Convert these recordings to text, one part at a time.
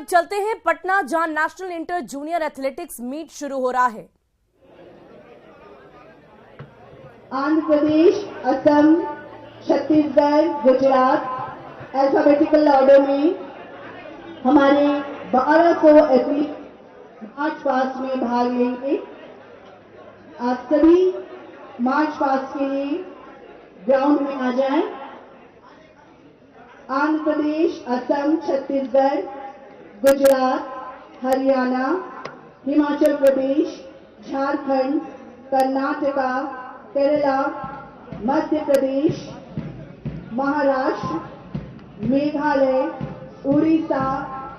चलते हैं पटना, जहां national inter junior athletics meet शुरू हो रहा है। आंध्र प्रदेश, असम, छत्तीसगढ़, गुजरात अल्फाबेटिकल ऑर्डर में हमारे 1200 एथलीट मार्च पास्ट में भाग लेंगे। आप सभी मार्च पास्ट के लिए ग्राउंड में आ जाएं। आंध्र प्रदेश, असम, छत्तीसगढ़, गुजरात, हरियाणा, हिमाचल प्रदेश, झारखंड, कर्नाटका, केरला, मध्य प्रदेश, महाराष्ट्र, मेघालय, उड़ीसा,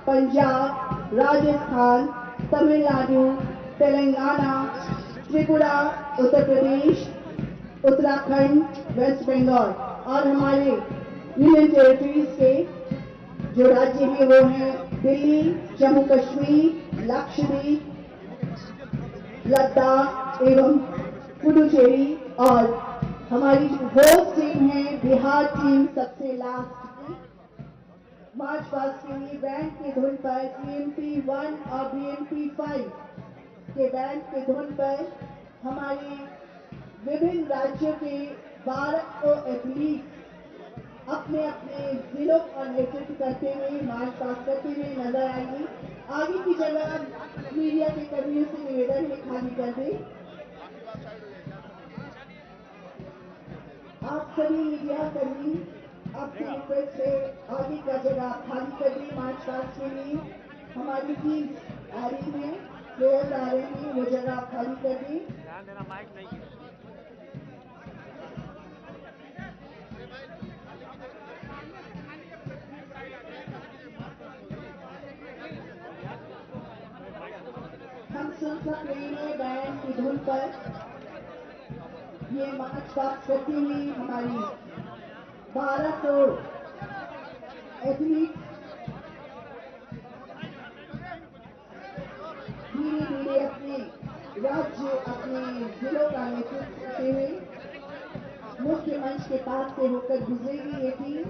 पंजाब, राजस्थान, तमिलनाडु, तेलंगाना, त्रिपुरा, उत्तर प्रदेश, उत्तराखंड, वेस्ट बंगाल और हमारे यूनियन टेरिटरीज के जो राज्य हैं वो हैं दिल्ली, जम्मू कश्मीर, लक्षद्वीप, लद्दाख एवं पुडुचेरी और हमारी जो होस्ट टीम है बिहार टीम सबसे लास्ट की। मार्च पास्ट के लिए बैंड के धुन पर BMP 1 और BMP 5 के बैंड के धुन पर हमारे विभिन्न राज्यों के 1200 एथलीट अपने अपने जिलों का नेतृत्व करते हुए मार्च पास्ट करते हुए नजर आएंगे। आगे की जगह मीडिया के कर्मियों से निवेदन है खाली कर दें। आप सभी मीडिया कर्मी आपकी रिक्वेस्ट है आगे का जगह खाली कर दें। मार्च पास्ट के लिए हमारी टीम आ रही है, प्लेयर्स आ रहे हैं, वो जगह खाली कर दें। हम सुन सकते हैं बैंड की धुन पर ये मार्च पास्ट करती हुई हमारी 1200 एथलीट धीरे धीरे अपने राज्य अपने जिलों का नेतृत्व करते हुए मुख्य मंच के पास से होकर गुजरेगी। ये टीम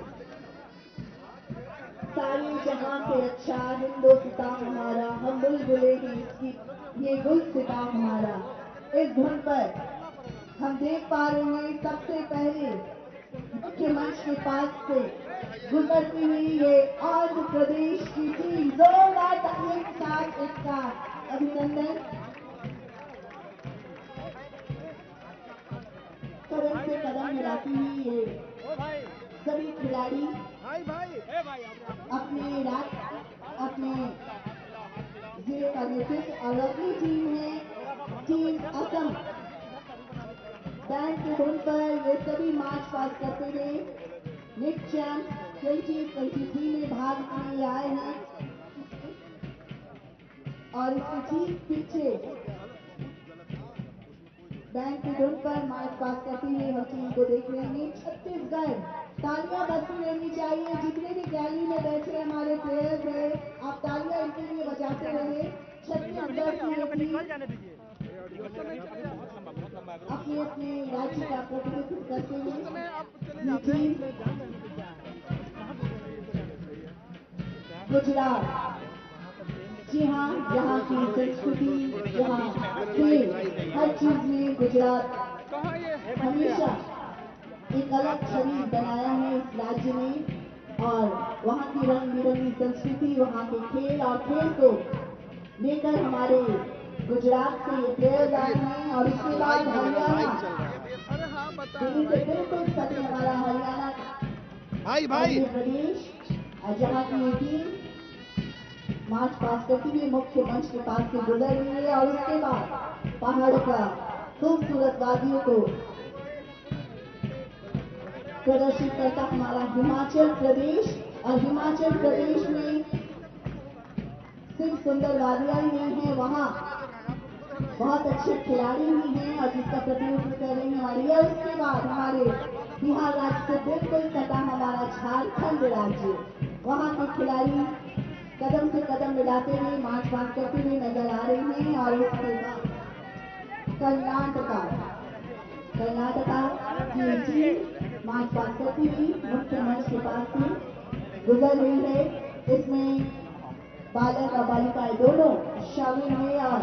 सारे जहां से अच्छा हिंदुस्तान हमारा, हम बुलबुले हैं इसकी, ये गुल सिता हमारा। इस धुन पर हम देख पा रहे हैं सबसे पहले मुख्य मंच के पास से गुजरती हुई ये आंध्र प्रदेश की टीम। जोरदार तालियों के साथ इसका अभिनंदन। कदम से कदम मिलाती हुई ये सभी खिलाड़ी अपने अपने जिले का नेतृत्व और अपनी टीम है टीम असम। बैंड के धुन पर ये सभी मार्च पास्ट करते हुए नेक्स्ट चैंप 2023 में भाग लेने लिए आए हैं और इसके ठीक पीछे बैंड के धुन पर मार्च पास्ट करते हुए हम टीम को देख रहे हैं छत्तीसगढ़। तालियां बजती रहनी चाहिए, जितने भी गैलरी में बैठे हमारे प्लेयर्स हैं, आप तालियां इनके लिए बजाते रहे। छत्तीसगढ़ की टीम अपने अपने राज्य का प्रतिनिधित्व करते हुए गुजरात, जी हाँ, यहाँ की संस्कृति, यहाँ खेल, हर चीज में गुजरात हमेशा एक अलग छवि बनाया है इस राज्य में और वहाँ की रंग बिरंगी संस्कृति, वहाँ के खेल और खेल को लेकर हमारे गुजरात से ये प्लेयर्स आए हैं। और इसके बाद हरियाणा, दिल्ली से बिल्कुल सटे हमारा हरियाणा मध्य प्रदेश, जहाँ की ये टीम मार्च पास्ट करती हुई मुख्य मंच के पास से गुजर रही है। और उसके बाद पहाड़ का खूबसूरत वादियों को प्रदर्शित करता हमारा हिमाचल प्रदेश। और हिमाचल प्रदेश में सिर्फ सुंदर वादियां ही नहीं है, वहाँ बहुत अच्छे खिलाड़ी भी हैं और जिसका प्रतिनिधित्व कर रही है हमारी। और उसके बाद हमारे बिहार राज्य से बिल्कुल सटा हमारा झारखंड राज्य, वहाँ के खिलाड़ी कदम से कदम मिलाते हुए मार्च पास्ट करते हुए नजर आ रहे हैं। और उसके बाद कर्नाटका की टीम मार्च पास्ट करती हुई मुख्य मंच के पास से गुजर रही है। इसमें बालक और बालिकाएं दोनों शामिल हुए और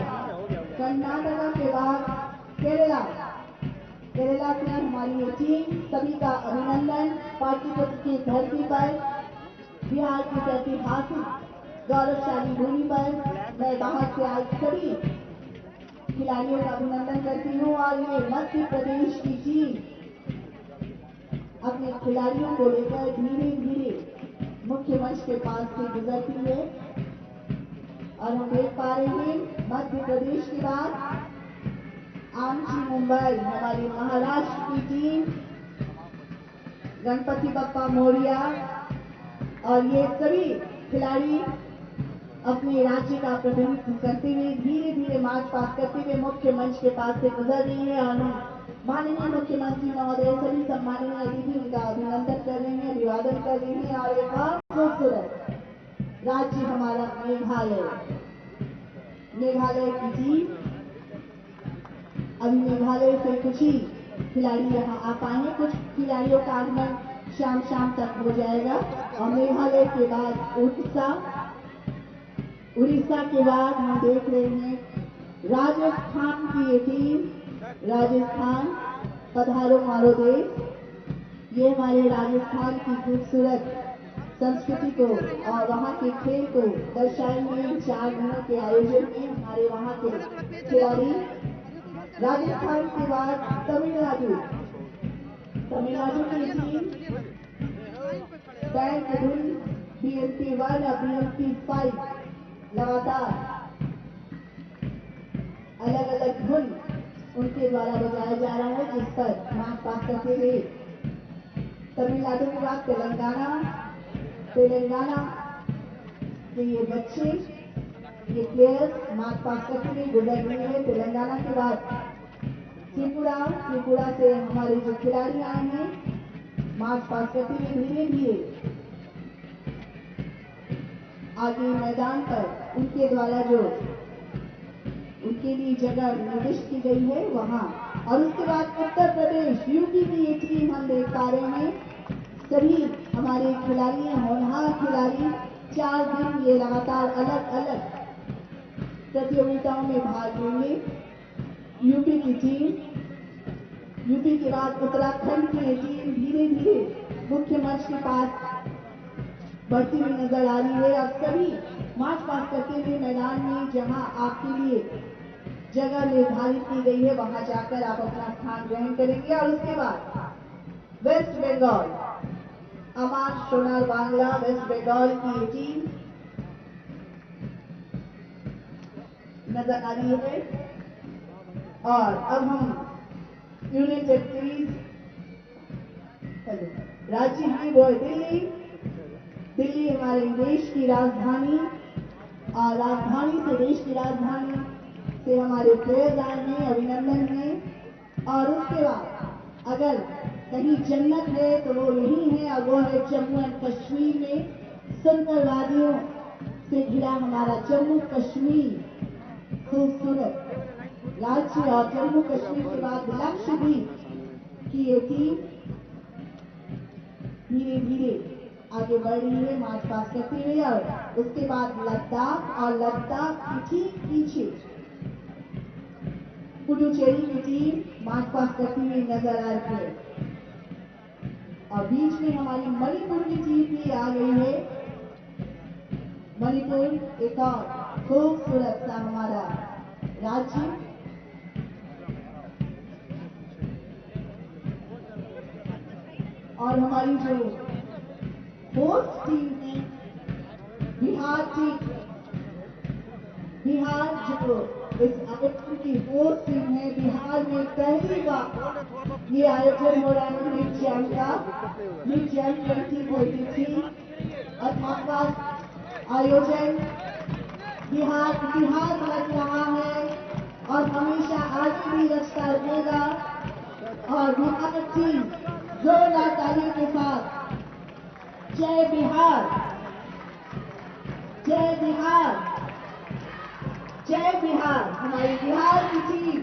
कर्नाटका के बाद केरला से हमारी ये टीम, सभी का अभिनंदन। पाटलिपुत्र की धरती पर बिहार की ऐतिहासिक गौरवशाली भूमि पर मैं बाहर से आए सभी खिलाड़ियों का अभिनंदन करती हूँ। और ये मध्य प्रदेश की टीम अपने खिलाड़ियों को लेकर धीरे धीरे मुख्य मंच के पास से गुजरती है और हम देख पा रहे हैं मध्य प्रदेश के बाद आमची मुंबई हमारी महाराष्ट्र की टीम, गणपति बप्पा मोरिया और ये सभी खिलाड़ी अपने राज्य का प्रतिनिधित्व करते हुए धीरे धीरे मार्च पास करते हुए मुख्य मंच के पास से गुजर रही है। और हम माननीय मुख्यमंत्री महोदय सभी सम्माननीय अतिथि उनका अभिनंदन कर रहे हैं, अभिवादन कर रहे हैं। और एक और खूबसूरत राज्य हमारा मेघालय की टीम, अभी मेघालय से कुछ ही खिलाड़ी यहाँ आ पाएंगे, कुछ खिलाड़ियों का आगमन शाम तक हो जाएगा। और मेघालय के बाद उड़ीसा के बाद हम देख रहे हैं राजस्थान की ये टीम, राजस्थान पधारो मारो देश। ये हमारे राजस्थान की खूबसूरत संस्कृति को और वहाँ के खेल को दर्शाएंगे। 4 दिनों के आयोजन में हमारे वहाँ के खिलाड़ी। राजस्थान के बाद तमिलनाडु की टीम, बैंक धुन BMP 1 और BMP 5 लगातार अलग अलग धुन उनके द्वारा बजाया जा रहा है, जिस पर मार्च पास करते हुए तमिलनाडु के बाद तेलंगाना के ये बच्चे, ये प्लेयर्स मार्च पास करते हुए गुजर रहे हैं। तेलंगाना के बाद त्रिपुरा से हमारे जो खिलाड़ी आए हैं मार्च पास करते हुए धीरे धीरे आगे मैदान पर उनके द्वारा जो उनके लिए जगह निर्दिष्ट की गई है वहां। और उसके बाद उत्तर प्रदेश यूपी की ये टीम हम देख पा रहे हैं, सभी हमारे खिलाड़ी होनहार खिलाड़ी 4 दिन ये लगातार अलग अलग प्रतियोगिताओं में भाग लेंगे। यूपी की टीम, यूपी के बाद उत्तराखंड की ये टीम धीरे धीरे मुख्य मंच के पास बढ़ती हुई नजर आ रही है। अब सभी मार्च पास करते हुए मैदान में जहां आपके लिए जगह निर्धारित की गई है वहां जाकर आप अपना स्थान ग्रहण करेंगे। और उसके बाद वेस्ट बंगाल, अमान सोनार बांग्ला वेस्ट बंगाल की ये टीम नजर आ रही है। और अब हम यूनियन टेरिटरीज राज्य है वो दिल्ली हमारे देश की राजधानी, और राजधानी से देश की राजधानी से हमारे प्लेयर्स आए हैं, अभिनंदन है। और उसके बाद अगर कहीं जन्नत है तो वो यही है, और वो है जम्मू एंड कश्मीर में सुंदर वादियों से घिरा हमारा जम्मू कश्मीर खूबसूरत राज्य। और जम्मू कश्मीर के बाद लक्षद्वीप की ये टीम धीरे धीरे आगे बढ़ रही है मार्च पास करते हुए। और उसके बाद लद्दाख की ठीक पीछे पुडुचेरी की टीम मार्च पास करती हुई नजर आ रही है। और बीच में हमारी मणिपुर की टीम भी आ गई है। मणिपुर एक और खूबसूरत सा हमारा राज्य। और हमारी जो होस्ट टीम है बिहार जो इस आयोजन की होस्ट टीम है, बिहार में पहली बार ये आयोजन हो रहा है। लीग चैंप का लीग चैंप 2023 18वां आयोजन बिहार लग रहा है और हमेशा आगे भी रखता रहेगा। और बिहार टीम जोरदार तालियों के साथ जय बिहार, जय बिहार, जय बिहार, हमारी बिहार की टीम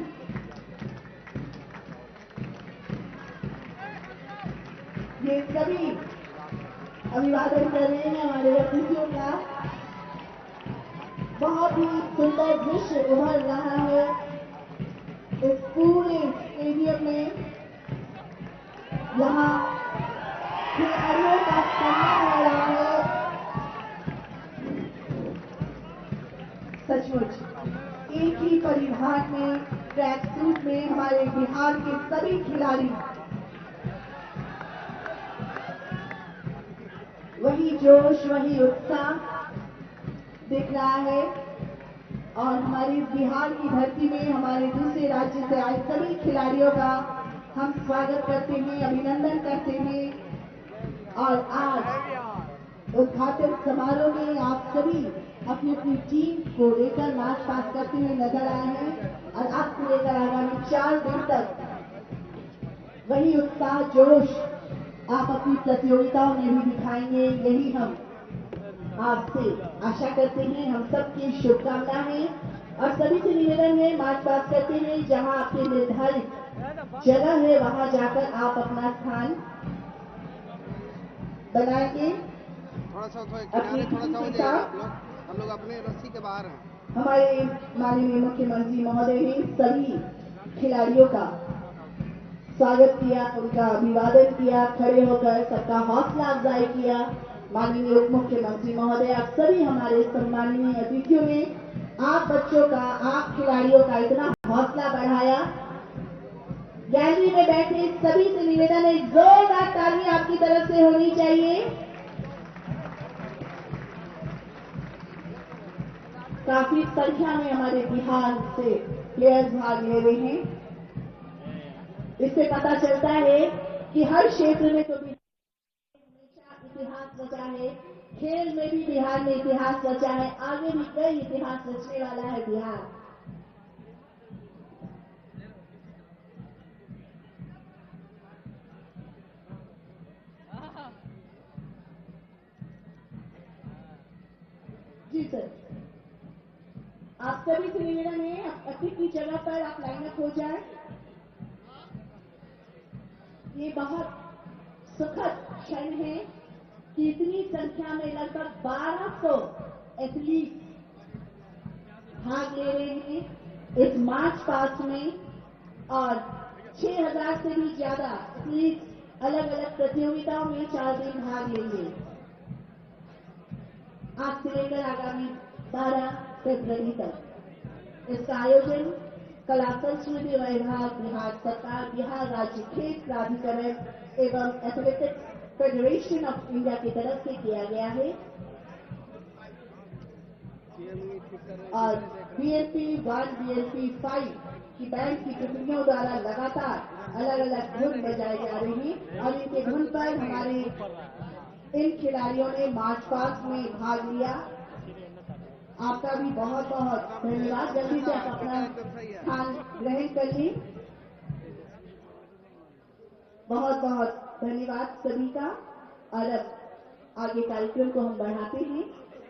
ये सभी अभिवादन कर रहे हैं हमारे अतिथियों का। बहुत ही सुंदर दृश्य उभर रहा है इस पूरे स्टेडियम में। यहाँ खिलाड़ियों का सम्मान हो रहा है। सचमुच एक ही परिधान में, ट्रैक सूट में हमारे बिहार के सभी खिलाड़ी वही जोश, वही उत्साह दिख रहा है। और हमारे बिहार की धरती में हमारे दूसरे राज्य से आए सभी खिलाड़ियों का हम स्वागत करते हैं, अभिनंदन करते हैं। और आज उद्घाटन समारोह में आप सभी अपनी अपनी टीम को लेकर मार्च पास करते हुए नजर आए हैं। और अब से लेकर आगामी 4 दिन तक वही उत्साह, जोश आप अपनी प्रतियोगिताओं में भी दिखाएंगे, यही हम आपसे आशा करते हैं। हम सबकी शुभकामनाएं और सभी से निवेदन है, मार्च पास करते हैं, जहां आपके निर्धारित जगह है वहां जाकर आप अपना स्थान बनाएंगे। थोड़ा सा हो जाएगा हम लोग अपने रस्सी के बाहर हैं। हमारे माननीय मुख्यमंत्री महोदय ने सभी खिलाड़ियों का स्वागत किया, उनका अभिवादन किया, खड़े होकर सबका हौसला अफजाई किया। माननीय उप मुख्यमंत्री महोदय, आप सभी हमारे सम्माननीय अतिथियों ने आप बच्चों का, आप खिलाड़ियों का इतना हौसला बढ़ाया। गैलरी में बैठे सभी से निवेदन है, जोरदार ताली आपकी तरफ से होनी चाहिए। काफी संख्या में हमारे बिहार से प्लेयर्स भाग ले रहे हैं। इससे पता चलता है कि हर क्षेत्र में तो हमेशा इतिहास रचा है, खेल में भी बिहार ने इतिहास रचा है, आगे भी कई इतिहास रचने वाला है बिहार। जी सर, आप सभी से निवेदन है, अपनी जगह पर आप लाइन अप हो जाए। ये बहुत सुखद क्षण है कि इतनी संख्या में लगभग 1200 एथलीट भाग ले रहे हैं इस मार्च पास्ट में। और 6000 से भी ज्यादा एथलीट अलग अलग प्रतियोगिताओं में 4 दिन भाग लेंगे। आज से लेकर आगामी 12 फरवरी तक इसका आयोजन कला संस्कृति विभाग, बिहार सरकार, बिहार राज्य खेल प्राधिकरण एवं एथलेटिक्स फेडरेशन ऑफ इंडिया की तरफ से किया गया है। और BLP 1, BLP 5 की बैंड की टुकड़ियों द्वारा लगातार अलग अलग धुन बजाई जा रही है। और इनके धुन पर हमारे इन खिलाड़ियों ने मार्च पास्ट में भाग लिया। आपका भी बहुत बहुत धन्यवाद। जल्दी से आप अपना स्थान ग्रहण कर ली। बहुत बहुत धन्यवाद सभी का। और अब आगे कार्यक्रम को हम बढ़ाते हैं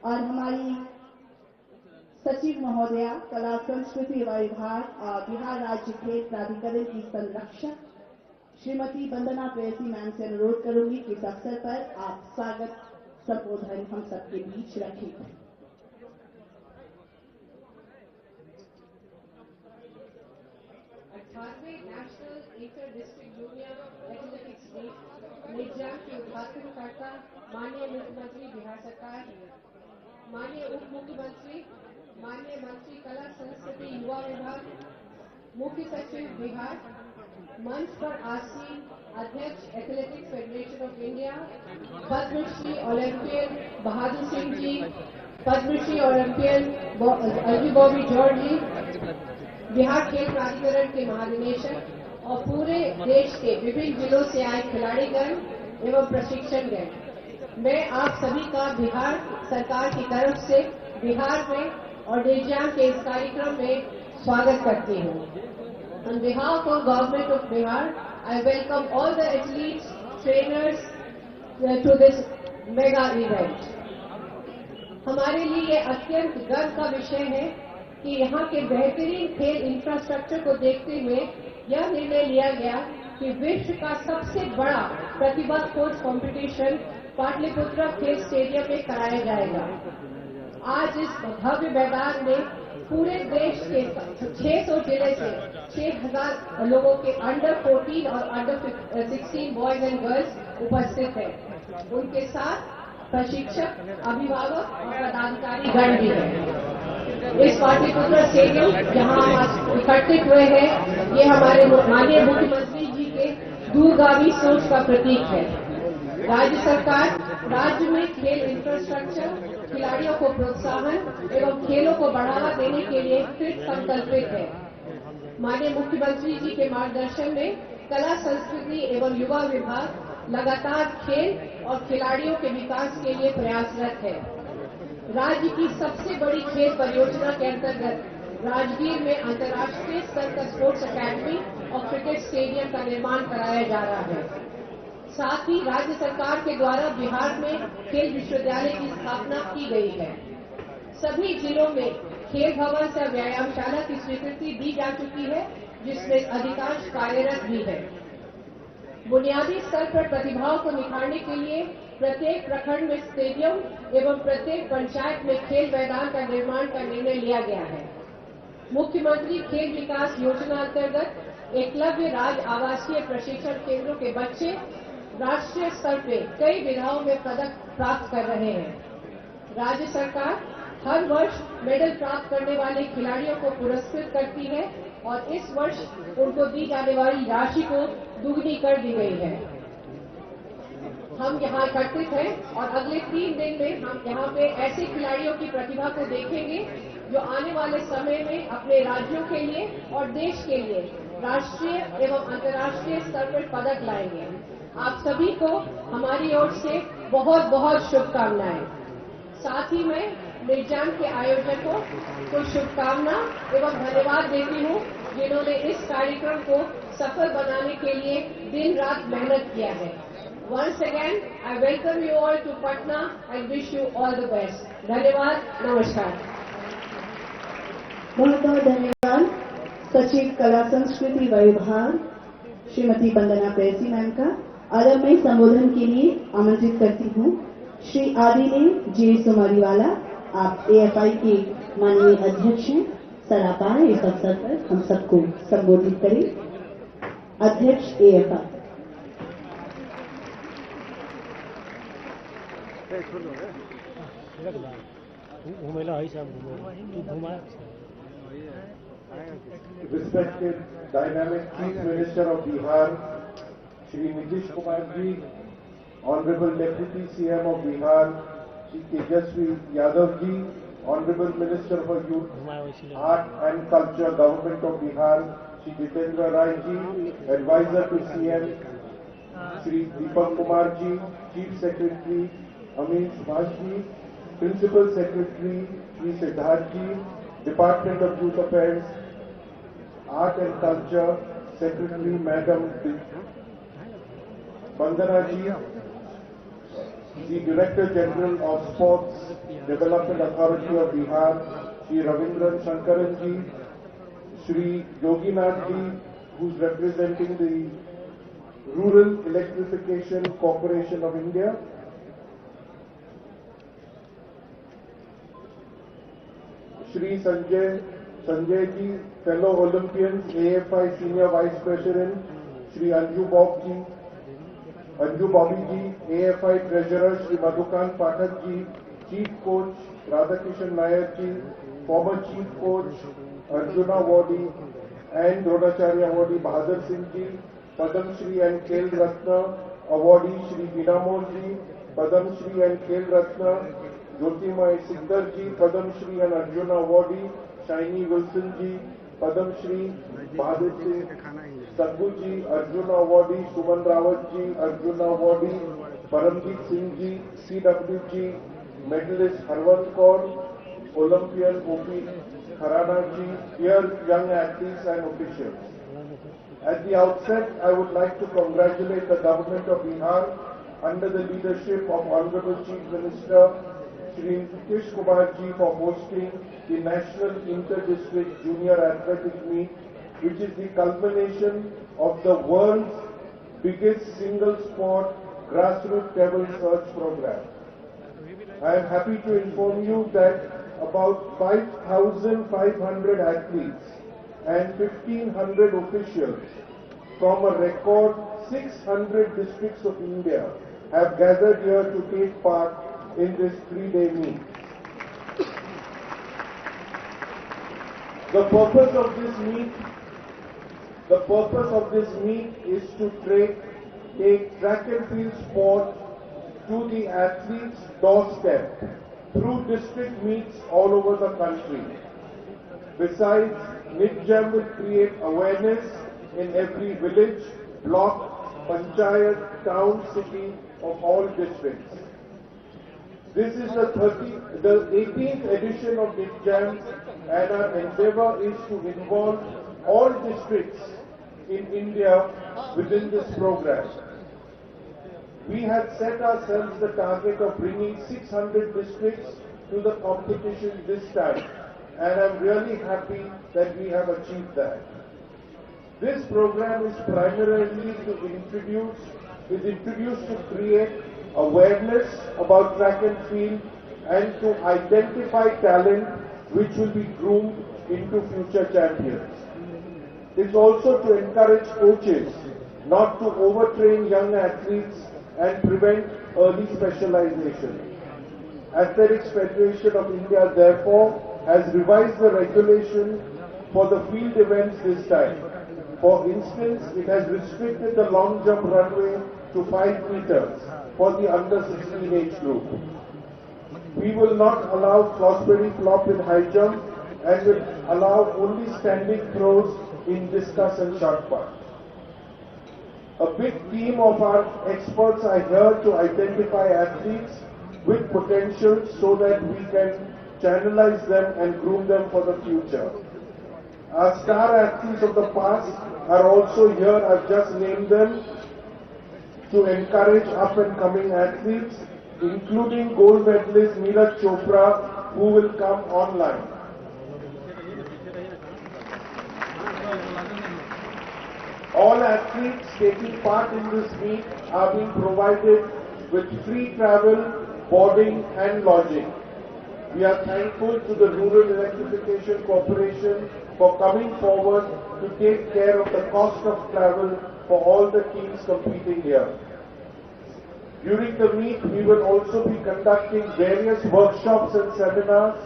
और हमारी सचिव महोदया, कला संस्कृति विभाग और बिहार राज्य खेल प्राधिकरण की संरक्षक श्रीमती वंदना प्रेयसी मैम से अनुरोध करूंगी कि इस अवसर पर आप स्वागत संबोधन हम सबके बीच रखें। 18वें national inter district junior athletics meet के उद्घाटन करता माननीय मुख्यमंत्री बिहार सरकार, माननीय उप मुख्यमंत्री, माननीय मंत्री कला संस्कृति युवा विभाग, मुख्य सचिव बिहार, मंच पर आसीन अध्यक्ष athletics federation of India, Padmashri Olympian Bahadur Singh ji, Padmashri Olympian Alvi Bobby George ji, Bihar खेल प्राधिकरण के महानिदेशक और पूरे देश के विभिन्न जिलों से आए खिलाड़ीगण एवं प्रशिक्षणगण, मैं आप सभी का बिहार सरकार की तरफ से बिहार में और डेजियांग के इस कार्यक्रम में स्वागत करती हूँ। On behalf of Government of Bihar, I welcome all the athletes, trainers to this mega event. हमारे लिए ये अत्यंत गर्व का विषय है कि यहाँ के बेहतरीन खेल इंफ्रास्ट्रक्चर को देखते हुए यह निर्णय लिया गया कि विश्व का सबसे बड़ा प्रतिभा स्पोर्ट्स कंपटीशन पाटलिपुत्र खेल स्टेडियम में कराया जाएगा। आज इस भव्य मैदान में पूरे देश के 600 जिले से 6000 लोगों के अंडर 14 और अंडर 16 बॉयज एंड गर्ल्स उपस्थित हैं। उनके साथ प्रशिक्षक, अभिभावक और पदाधिकारी गण भी हैं। इस पाटलिपुत्र स्टेडियम जहां हम इकट्ठित हुए हैं, ये हमारे माननीय मुख्यमंत्री जी के दूरगामी सोच का प्रतीक है। राज्य सरकार राज्य में खेल इंफ्रास्ट्रक्चर, खिलाड़ियों को प्रोत्साहन एवं खेलों को बढ़ावा देने के लिए कृत संकल्पित है। माननीय मुख्यमंत्री जी के मार्गदर्शन में कला, संस्कृति एवं युवा विभाग लगातार खेल और खिलाड़ियों के विकास के लिए प्रयासरत है। राज्य की सबसे बड़ी खेल परियोजना के अंतर्गत राजगीर में अंतर्राष्ट्रीय स्तर का स्पोर्ट्स अकेडमी और क्रिकेट स्टेडियम का निर्माण कराया जा रहा है। साथ ही राज्य सरकार के द्वारा बिहार में खेल विश्वविद्यालय की स्थापना की गई है। सभी जिलों में खेल भवन से व्यायामशाला की स्वीकृति दी जा चुकी है, जिसमें अधिकांश कार्यरत भी है। बुनियादी स्तर पर प्रतिभाओं को निखारने के लिए प्रत्येक प्रखंड में स्टेडियम एवं प्रत्येक पंचायत में खेल मैदान का निर्माण का निर्णय लिया गया है। मुख्यमंत्री खेल विकास योजना अंतर्गत एकलव्य राज आवासीय प्रशिक्षण केंद्रों के बच्चे राष्ट्रीय स्तर पे कई विधाओं में पदक प्राप्त कर रहे हैं। राज्य सरकार हर वर्ष मेडल प्राप्त करने वाले खिलाड़ियों को पुरस्कृत करती है और इस वर्ष उनको दी जाने वाली राशि को दुगनी कर दी गई है। हम यहाँ एकत्रित हैं और अगले 3 दिन में हम यहाँ पे ऐसे खिलाड़ियों की प्रतिभा को देखेंगे जो आने वाले समय में अपने राज्यों के लिए और देश के लिए राष्ट्रीय एवं अंतर्राष्ट्रीय स्तर पर पदक लाएंगे। आप सभी को हमारी ओर से बहुत बहुत शुभकामनाएं। साथ ही मैं मिर्जाम के आयोजकों को शुभकामना एवं धन्यवाद देती हूँ, जिन्होंने इस कार्यक्रम को सफल बनाने के लिए दिन रात मेहनत किया है। Once again, I welcome you all to Patna and wish you all the best. धन्यवाद, नमस्कार। बहुत बहुत धन्यवाद सचिव कला संस्कृति विभाग श्रीमती वंदना प्रेसी मैम का। और अब मैं संबोधन के लिए आमंत्रित करती हूँ श्री आदिले जे सुमारीवाला। आप AFI के माननीय अध्यक्ष हैं। सर आप आए इस अवसर पर हम सबको संबोधित करें। अध्यक्ष AFI। Respected dynamic Chief Minister of Bihar, Shri Nitish Kumar ji, Honorable Deputy CM of Bihar, Shri Tejasvi Yadav ji, Honorable Minister for Youth, Art and Culture, Government of Bihar, Shri Jitendra Rai ji, Advisor to CM, Shri Deepak Kumar ji, Chief Secretary Amin Subhash ji, Principal Secretary Shri Siddharth ji, Department of Youth Affairs, Art and Culture, Secretary Madam Vandana ji, the Director General of Sports Development Authority of Bihar, Shri Ravindran Shankaran ji, Shri Yoginath ji, who is representing the Rural Electrification Corporation of India, Shri Sanjay ji, fellow Olympians, AFI Senior Vice President, Shri Anju Bobby ji, AFI Treasurer, Shri Madhukant Pathak ji, Chief Coach Radhakishan Nayak ji, former Chief Coach Arjuna Awardee and Dronacharya Awardee Bahadur Singh ji, Padam Shri and Khel Ratna Awardee Shri Dinamol ji, Padam Shri and Khel Ratna Jyotimai Siddhar ji, Padam Shri and Arjuna Awardee Shiny Wilson ji, Padam Shri Bahadur Singh Saggu ji, Arjuna Awardee Suman Rawat ji, Arjuna Awardee Paramjit Singh ji, CWG medalist Harwan Kaur, Olympian OP Kharana ji, dear young athletes and officials. At the outset, I would like to congratulate the government of Bihar under the leadership of Honorable Chief Minister Shri Nitish Kumar ji for hosting the National Inter-District Junior Athletics Meet, which is the culmination of the world's biggest single sport grassroots level search program. I am happy to inform you that about 5,500 athletes and 1,500 officials from a record 600 districts of India have gathered here to take part in this 3-day meet. The purpose of this meet is to take track and field sport to the athletes' doorstep through district meets all over the country. Besides, NITJAM will create awareness in every village, block, panchayat, town, city of all districts. This is the 18th edition of NITJAM, and our endeavor is to involve all districts in India within this program. We had set ourselves the target of bringing 600 districts to the competition this time, and I'm really happy that we have achieved that. This program is primarily introduced to create awareness about track and field and to identify talent which will be groomed into future champions. It's also to encourage coaches not to overtrain young athletes and prevent early specialization. Athletics Federation of India therefore has revised the regulation for the field events this time. For instance, it has restricted the long jump runway to 5 meters for the under 16 age group. We will not allow crossbody flop in high jump and will allow only standing throws in discus and shot put. A big team of our experts are here to identify athletes with potential so that we can channelize them and groom them for the future. Our star athletes of the past are also here. I've just named them to encourage up-and-coming athletes, including gold medalist Neeraj Chopra, who will come online. All athletes taking part in this meet are being provided with free travel, boarding and lodging. We are thankful to the Rural Electrification Corporation for coming forward to take care of the cost of travel for all the teams competing here. During the meet, we will also be conducting various workshops and seminars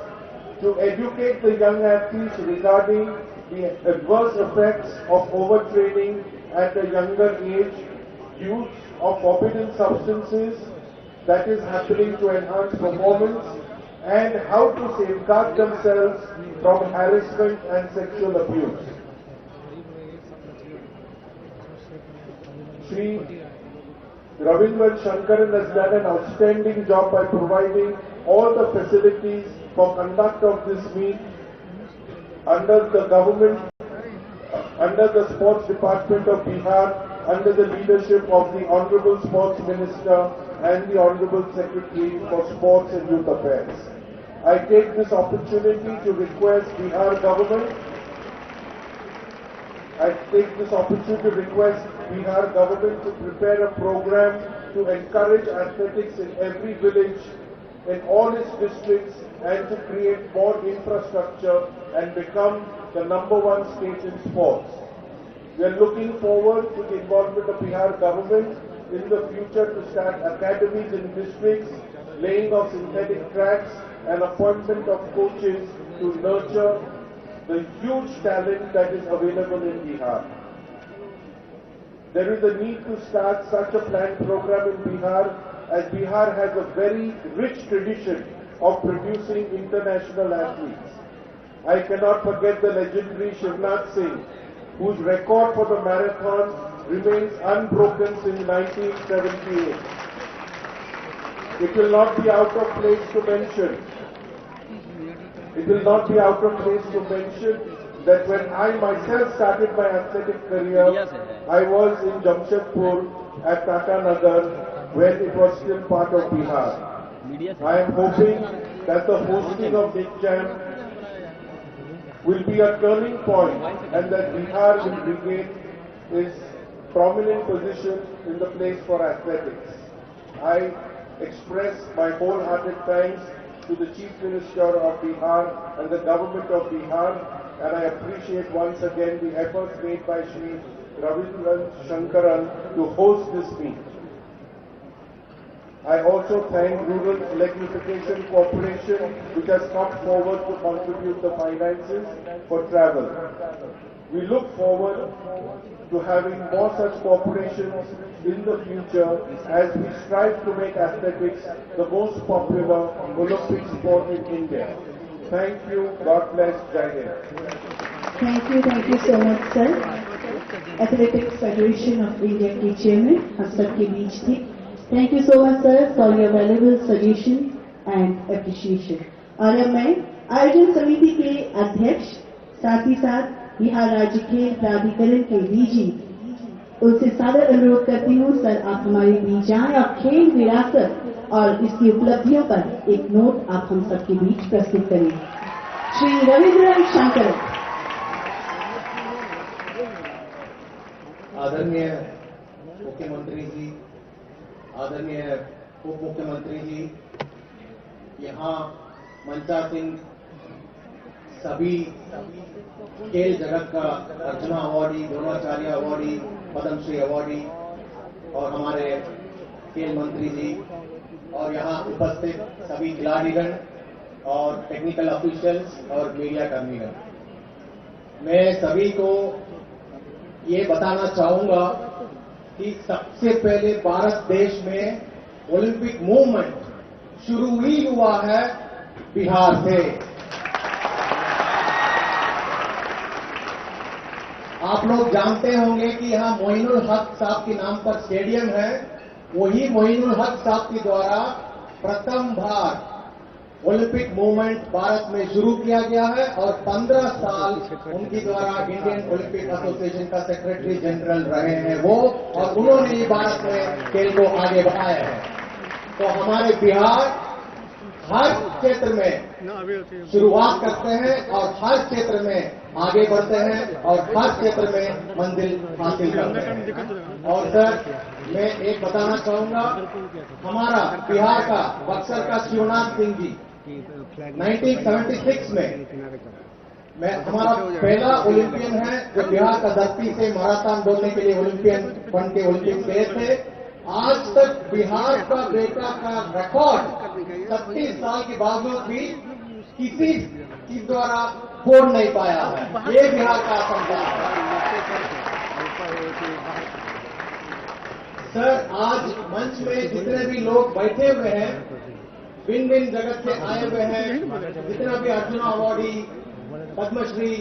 to educate the young athletes regarding the adverse effects of overtraining at a younger age, use of forbidden substances that is happening to enhance performance, and how to safeguard themselves from harassment and sexual abuse. Shri Ravindran Shankaran has done an outstanding job by providing all the facilities for conduct of this meet under the government, under the Sports Department of Bihar, under the leadership of the Honorable Sports Minister and the Honorable Secretary for Sports and Youth Affairs. I take this opportunity to request Bihar government to prepare a program to encourage athletics in every village, in all its districts, and to create more infrastructure and become the #1 state in sports. We are looking forward to the involvement of Bihar government in the future to start academies in districts, laying of synthetic tracks and appointment of coaches to nurture the huge talent that is available in Bihar. There is a need to start such a planned program in Bihar, as Bihar has a very rich tradition of producing international athletes. I cannot forget the legendary Shivnath Singh, whose record for the marathon remains unbroken since 1978. It will not be out of place to mention that when I myself started my athletic career, I was in Jamshedpur at Tata Nagar when it was still part of Bihar. I am hoping that the hosting of NITJAM will be a turning point and that Bihar will regain its prominent position in the place for athletics. I express my wholehearted thanks to the Chief Minister of Bihar and the government of Bihar, and I appreciate once again the efforts made by Shri Ravindran Shankaran to host this meet. I also thank Rural Electrification Corporation, which has come forward to contribute the finances for travel. We look forward to having more such corporations in the future as we strive to make athletics the most popular Olympic sport in India. Thank you. God bless. Jai Hind. Thank you so much, sir. Athletics Federation of India के chairman हम सबके बीच थे. Thank you so much, sir, for your valuable suggestion and appreciation. और अब मैं आयोजन समिति के अध्यक्ष साथ ही साथ बिहार राज्य खेल प्राधिकरण के डीजी उनसे सादर अनुरोध करती हूँ, सर आप हमारे बीच आए और खेल विरासत और इसकी उपलब्धियों पर एक नोट आप हम सबके बीच प्रस्तुत करें. श्री रविंद्र शंकर. आदरणीय मुख्यमंत्री जी, आदरणीय उप मुख्यमंत्री जी, यहाँ मंचासीन सभी खेल जगत का Arjuna awardee, Dronacharya awardee, Padma Shri awardee और हमारे खेल मंत्री जी और यहाँ उपस्थित सभी खिलाड़ीगण और टेक्निकल ऑफिशियल्स और मीडिया कर्मीगण, मैं सभी को ये बताना चाहूंगा कि सबसे पहले भारत देश में ओलंपिक मूवमेंट शुरू ही हुआ है बिहार से. आप लोग जानते होंगे कि यहाँ मोइनुल हक साहब के नाम पर स्टेडियम है. वही मोइनुल हक साहब के द्वारा प्रथम बार ओलंपिक मूवमेंट भारत में शुरू किया गया है और 15 साल उनके द्वारा इंडियन ओलंपिक एसोसिएशन का सेक्रेटरी जनरल रहे हैं वो, और उन्होंने ही भारत में खेल को आगे बढ़ाया है. तो हमारे बिहार हर क्षेत्र में शुरुआत करते हैं और हर क्षेत्र में आगे बढ़ते हैं और हर क्षेत्र में मंजिल हासिल करते हैं. और सर मैं एक बताना चाहूंगा, हमारा बिहार का बक्सर का शिवनाथ सिंह जी 1976 में हमारा पहला ओलंपियन है जो बिहार का धरती से मैराथन दौड़ने के लिए ओलंपियन बन के ओलंपिक गए थे. आज तक बिहार का बेटा का रिकॉर्ड 36 साल के बावजूद भी किसी चीज द्वारा फोड़ नहीं पाया है. ये बिहार का संकल्प है. सर आज मंच में जितने भी लोग बैठे हुए हैं, भिन्न भिन्न जगत से आए हुए हैं, जितना भी अर्जुना अवार्डी, पद्मश्री,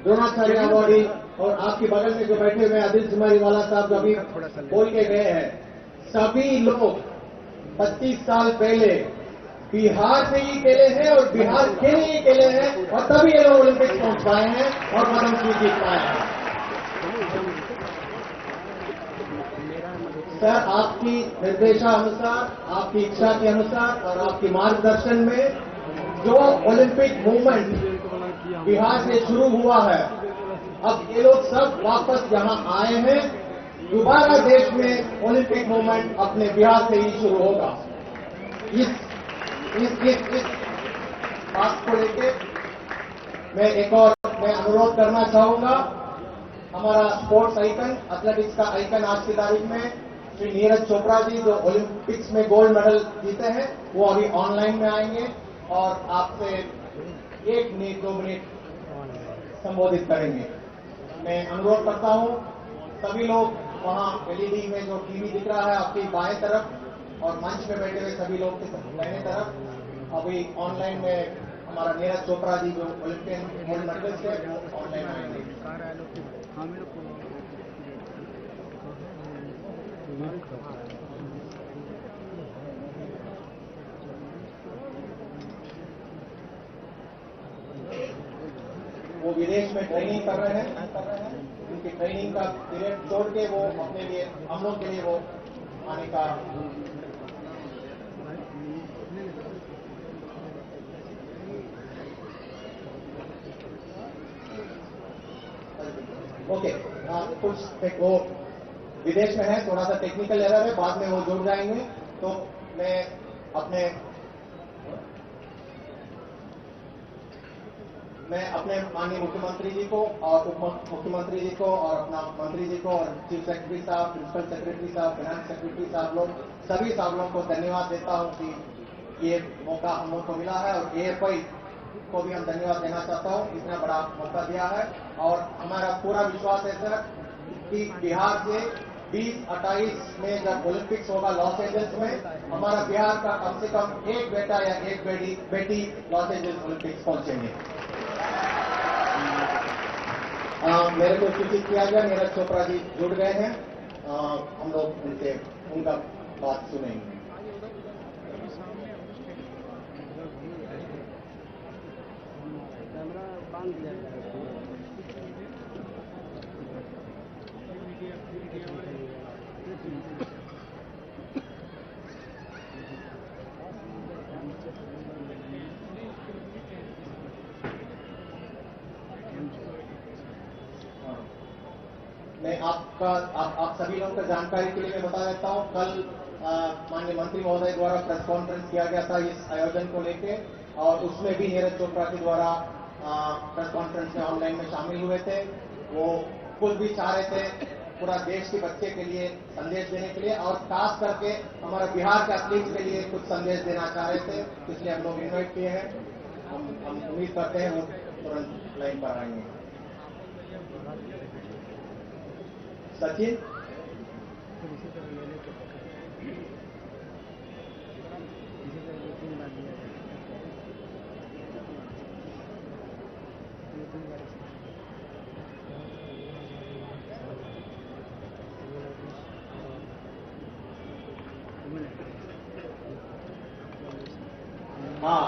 द्रोणाचार्य अवार्डी और आपके बगल में जो बैठे हुए हैं अदिल सिमरीवाला साहब जो अभी बोल के गए हैं, सभी लोग 25 साल पहले बिहार से ही खेले हैं और बिहार के लिए ही खेले हैं और तभी ये लोग ओलंपिक्स पहुंच पाए हैं और पद्मश्री जीत पाए हैं. सर आपकी निर्देशानुसार, आपकी इच्छा के अनुसार और आपके मार्गदर्शन में जो ओलंपिक मूवमेंट बिहार से शुरू हुआ है, अब ये लोग सब वापस यहाँ आए हैं. दोबारा देश में ओलंपिक मूवमेंट अपने बिहार से ही शुरू होगा. इस बात को लेके मैं एक और अनुरोध करना चाहूंगा. हमारा स्पोर्ट्स आइकन, एथलेटिक्स का आइकन आज की तारीख में श्री नीरज चोपड़ा जी जो ओलंपिक्स में गोल्ड मेडल जीते हैं, वो अभी ऑनलाइन में आएंगे और आपसे 1 मिनट 2 मिनट संबोधित करेंगे. मैं अनुरोध करता हूं सभी लोग वहां एलईडी में जो टीवी दिख रहा है आपकी बाएं तरफ और मंच में बैठे हुए सभी लोग के दाहिने तरफ, अभी ऑनलाइन में हमारा नीरज चोपड़ा जी जो ओलंपियन गोल्ड मेडलिस्ट है वो ऑनलाइन आएंगे. वो विदेश में ट्रेनिंग कर रहे हैं. उनकी ट्रेनिंग का पीरियड छोड़ के वो अपने लिए, हम लोग के लिए वो आने का ओके. कुछ वो विदेश में है, थोड़ा सा टेक्निकल एरर है, बाद में वो जुड़ जाएंगे. तो मैं अपने माननीय मुख्यमंत्री जी को और उप मुख्यमंत्री जी को और अपना मंत्री जी को और चीफ सेक्रेटरी साहब, प्रिंसिपल सेक्रेटरी साहब, फाइनेंस सेक्रेटरी साहब लोग, सभी साहब लोगों को धन्यवाद देता हूं कि ये मौका हम लोग को मिला है, और AFI को भी हम धन्यवाद देना चाहता हूं, इतना बड़ा मौका दिया है। और हमारा पूरा विश्वास है सर कि बिहार से 2028 में जब ओलंपिक्स होगा लॉस एंजल्स में, हमारा बिहार का कम से कम एक बेटा या एक बेटी लॉस एंजल्स ओलंपिक्स पहुंचेंगे। मेरे को सूचित किया गया नीरज चोपड़ा जी जुड़ गए हैं, हम लोग उनका बात सुनेंगे। मैं आप सभी लोगों को जानकारी के लिए मैं बता देता हूं, कल माननीय मंत्री महोदय द्वारा प्रेस कॉन्फ्रेंस किया गया था इस आयोजन को लेके, और उसमें भी नीरज चोपड़ा के द्वारा प्रेस कॉन्फ्रेंस में ऑनलाइन में शामिल हुए थे। वो खुद भी चाह रहे थे पूरा देश के बच्चे के लिए संदेश देने के लिए, और खास करके हमारे बिहार के एथलीट्स के लिए कुछ संदेश देना चाह रहे थे, इसलिए हम लोग इन्वाइट किए हैं। हम उम्मीद करते हैं वो तुरंत लाइन पर आएंगे। सचिन, हाँ,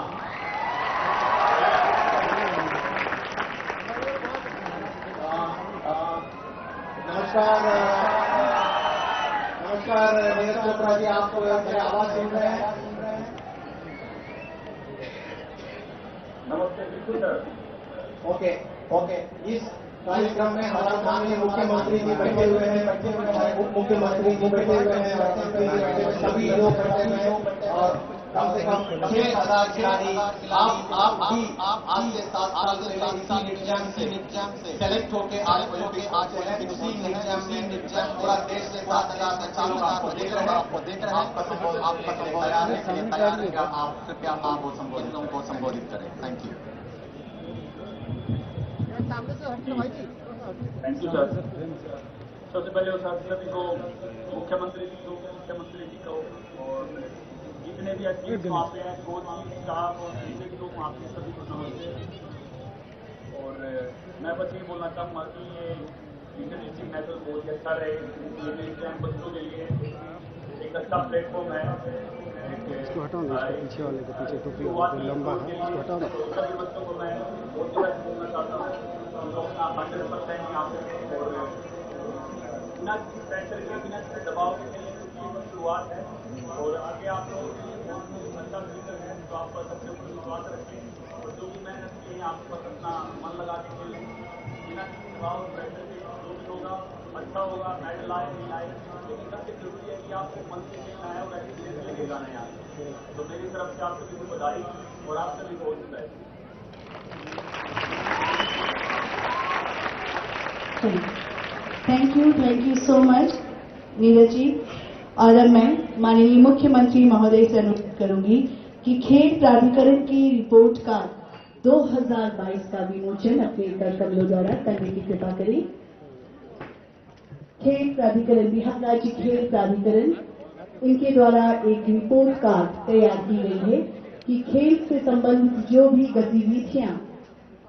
नमस्कार नीरज चोपड़ा जी, आपको मेरी आवाज सुन रहे हैं? नमस्ते, बिल्कुल सर। ओके। इस कार्यक्रम में हमारे माननीय मुख्यमंत्री जी बैठे हुए हैं, उप मुख्यमंत्री जी बैठे हुए हैं, सभी लोग बैठे हुए हैं, और कम से कम 6,000 खिलाड़ी आप भी आज से 7 साल से इसी एग्जाम से सेलेक्ट होके आज ओलंपिक उसी एग्जाम में पूरा देश से 7,000 से 4,000 आपको देख रहे हैं। आपका तैयार है, आप कृपया आप वो संबोधित करें। Thank you. Thank you sir. सबसे पहले उस सभी को, मुख्यमंत्री जी को, मुख्यमंत्री जी को, और जितने भी एथलीट्स वहाँ पे हैं, कोच स्टाफ और जितने भी लोग वहाँ पे, सभी को नमस्ते। और मैं बस ये बोलना चाहूँगा कि ये इंटरनेशनल मैच बहुत ही अच्छा रहे, ये एग्जाम बच्चों के लिए एक अच्छा प्लेटफॉर्म है। इसको हटाओ ना, पीछे वाले को, पीछे टोपी लंबा है, इसको हटाओ ना। सभी बच्चों को मैं बहुत ही बोलना चाहता हूँ, हम लोग अपना 100% यहाँ पे, और बिना किसी प्रेशर के, बिना किसी दबाव के लिए शुरुआत है, और आगे आप लोग अच्छा फ्यूचर है, तो आप सबसे ऊपर विश्वास रखें, और जो भी मेहनत की है आपके पास अपना मन लगा के खेलें, बिना किसी दबाव प्रेशर के, जो भी होगा अच्छा होगा, मेडल आए नहीं आए, लेकिन सबसे जरूरी है कि आपको मन से खेलना है और एक्सीलेंस लेके जाना है यहाँ। तो मेरी तरफ से आप सभी को बधाई, और आप सभी को best. Thank you so much Neeraj ji. और अब मैं माननीय मुख्यमंत्री महोदय से अनुरोध करूंगी कि खेल प्राधिकरण की रिपोर्ट का 2022 का विमोचन अपने कर कमलों द्वारा करने की कृपा करें। खेल प्राधिकरण, बिहार राज्य खेल प्राधिकरण, इनके द्वारा एक रिपोर्ट कार्ड तैयार की गई है कि खेल से संबंधित जो भी गतिविधियां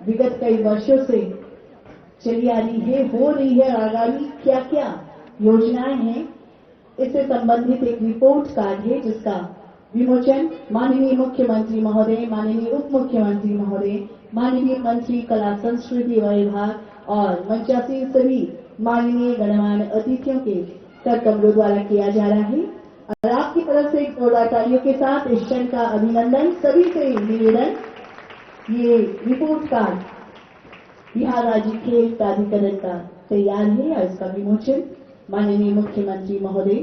विगत कई वर्षों से चली आ रही है, हो रही है, आगामी क्या क्या योजनाएं हैं, इससे संबंधित एक रिपोर्ट कार्ड है जिसका विमोचन माननीय मुख्यमंत्री महोदय, माननीय उप मुख्यमंत्री महोदय, माननीय मंत्री कला संस्कृति विभाग और मंचासीन सभी माननीय गणमान्य अतिथियों के कर कमलों द्वारा किया जा रहा है। और आपकी तरफ से जोरदार तालियों के साथ इस क्षण का अभिनंदन। सभी से निवेदन, ये रिपोर्ट कार्ड बिहार राज्य खेल प्राधिकरण का तैयार है और इसका विमोचन माननीय मुख्यमंत्री महोदय,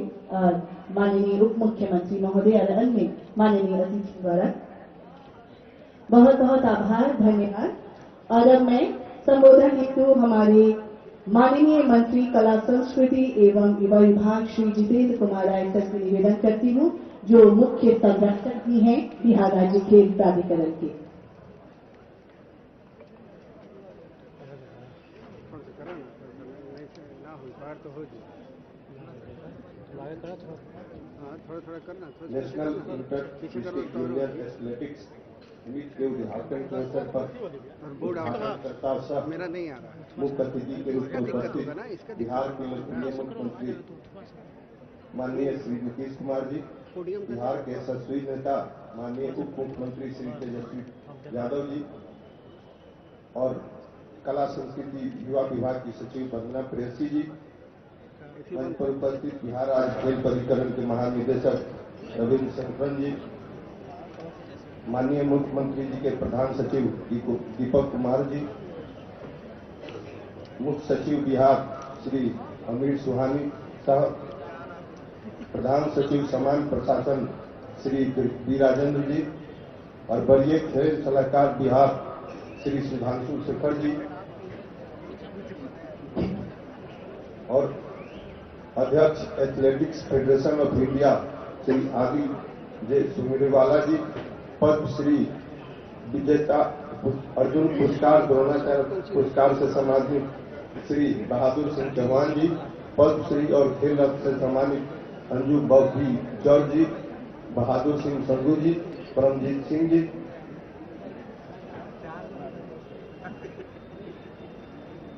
माननीय उप मुख्यमंत्री महोदय और अन्य माननीय अतिथि द्वारा बहुत बहुत आभार, धन्यवाद। और अब मैं संबोधन हेतु हमारे माननीय मंत्री कला संस्कृति एवं युवा विभाग श्री जितेंद्र कुमार राय सर से निवेदन करती हूँ, जो मुख्य संरक्षक भी हैं बिहार राज्य खेल प्राधिकरण के। National inter district junior athletics meet के उद्घाटन के अवसर पर उद्घाटनकर्ता सह मेरा नहीं आ रहा है। मुख्य अतिथि के रूप में उपस्थित बिहार के लोकप्रिय मुख्यमंत्री माननीय श्री नीतीश कुमार जी, बिहार के यशस्वी नेता माननीय उप मुख्यमंत्री श्री तेजस्वी यादव जी और कला संस्कृति युवा विभाग की सचिव वंदना प्रेयसी जी, मंच पर उपस्थित बिहार राज्य खेल प्राधिकरण के महानिदेशक रविंद्र शंकरन जी, माननीय मुख्यमंत्री जी के प्रधान सचिव दीपक कुमार जी, मुख्य सचिव बिहार श्री अमीर सुहानी सह प्रधान सचिव समान प्रशासन श्री बी राजेंद्र जी और वरीय खेल सलाहकार बिहार श्री सुधांशु शेखर जी और अध्यक्ष athletics federation of India Shri Adille J Sumariwalla ji, Padmashri विजेता अर्जुन पुरस्कार द्रोणाचार्य पुरस्कार से सम्मानित श्री बहादुर सिंह चौहान जी, पद्मश्री और खेल रत्न से सम्मानित अंजू बॉबी जॉर्ज जी, बहादुर सिंह संधू जी, परमजीत सिंह जी,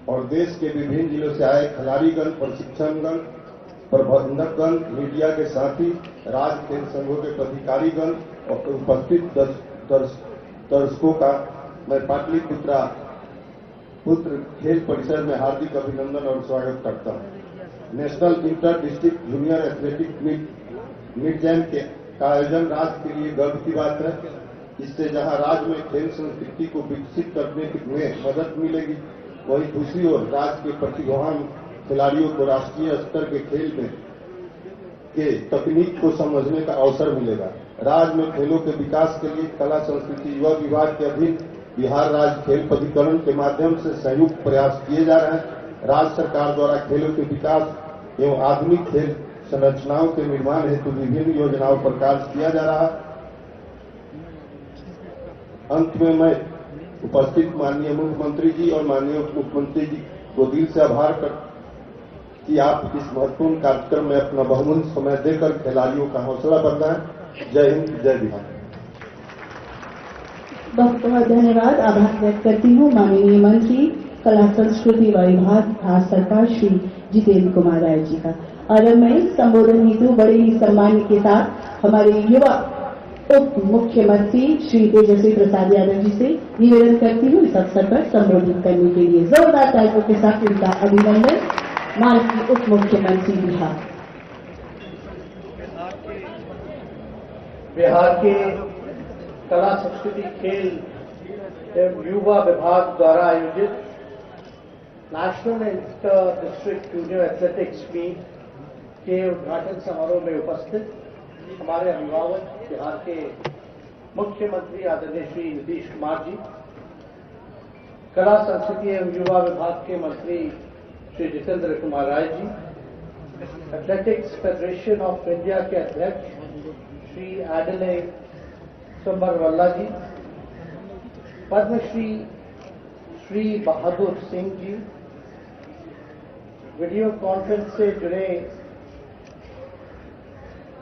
और देश के विभिन्न जिलों से आए खिलाड़ीगण, प्रशिक्षणगण, प्रबंधकगण, मीडिया के साथी, राज्य खेल संघों के पदाधिकारीगण और उपस्थित दर्शकों का मैं पाटलिपुत्र खेल परिसर में हार्दिक अभिनंदन और स्वागत करता हूं। National inter district junior athletic meet जैम का आयोजन राज्य के लिए गर्व की बात है। इससे जहां राज्य में खेल संस्कृति को विकसित करने में मदद मिलेगी, वहीं दूसरी ओर राज्य के प्रतिभावान खिलाड़ियों को राष्ट्रीय स्तर के खेल में के तकनीक को समझने का अवसर मिलेगा। राज्य में खेलों के विकास के लिए कला संस्कृति युवा विभाग के अधीन बिहार राज्य खेल प्राधिकरण के माध्यम से संयुक्त प्रयास किए जा रहे हैं। राज्य सरकार द्वारा खेलों के विकास एवं आधुनिक खेल संरचनाओं के निर्माण हेतु विभिन्न योजनाओं पर कार्य किया जा रहा है। अंत में मैं उपस्थित माननीय मुख्यमंत्री जी और माननीय उप मुख्यमंत्री जी को दिल से आभार कर कि आप इस महत्वपूर्ण कार्यक्रम में अपना बहुमूल्य समय देकर खिलाड़ियों का हौसला बढ़ाएं। जय हिंद, जय बिहार। बहुत बहुत धन्यवाद, आभार व्यक्त करती हूँ माननीय मंत्री कला संस्कृति व विभाग भारत सरकार श्री जितेंद्र कुमार राय जी का। और मैं संबोधन हेतु बड़े ही सम्मान के साथ हमारे युवा उप मुख्यमंत्री श्री तेजस्वी प्रसाद यादव जी से निवेदन करती हूँ इस अवसर पर संबोधित करने के लिए। जोरदार तालियों के साथ उनका अभिनंदन। माननीय उप मुख्यमंत्री बिहार के कला संस्कृति खेल एवं युवा विभाग द्वारा आयोजित national inter district junior athletics meet के उद्घाटन समारोह में उपस्थित हमारे अभिभावक बिहार के मुख्यमंत्री आदरणीय श्री नीतीश कुमार जी, कला संस्कृति एवं युवा विभाग के मंत्री Shri Jitendra Kumar Rai ji, athletics federation of India के अध्यक्ष श्री आदिले सुमेरवाला जी, पद्मश्री श्री बहादुर सिंह जी, वीडियो कॉन्फ्रेंस से जुड़े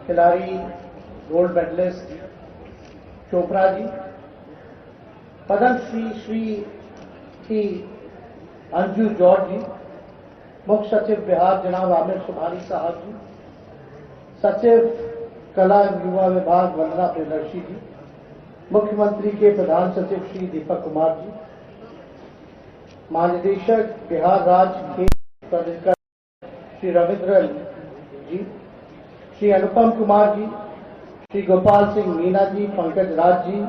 खिलाड़ी gold medallist Chopra ji, Padmashri Shri Anju George जी, मुख्य सचिव बिहार जनाब आमिर सुभानी साहब जी, सचिव कला युवा विभाग वंदना प्रियदर्शी जी, मुख्यमंत्री के प्रधान सचिव श्री दीपक कुमार जी, महानिदेशक बिहार राज्य खेल प्राधिकरण श्री रविंद्र जी, श्री अनुपम कुमार जी, श्री गोपाल सिंह मीना जी, पंकज राज जी,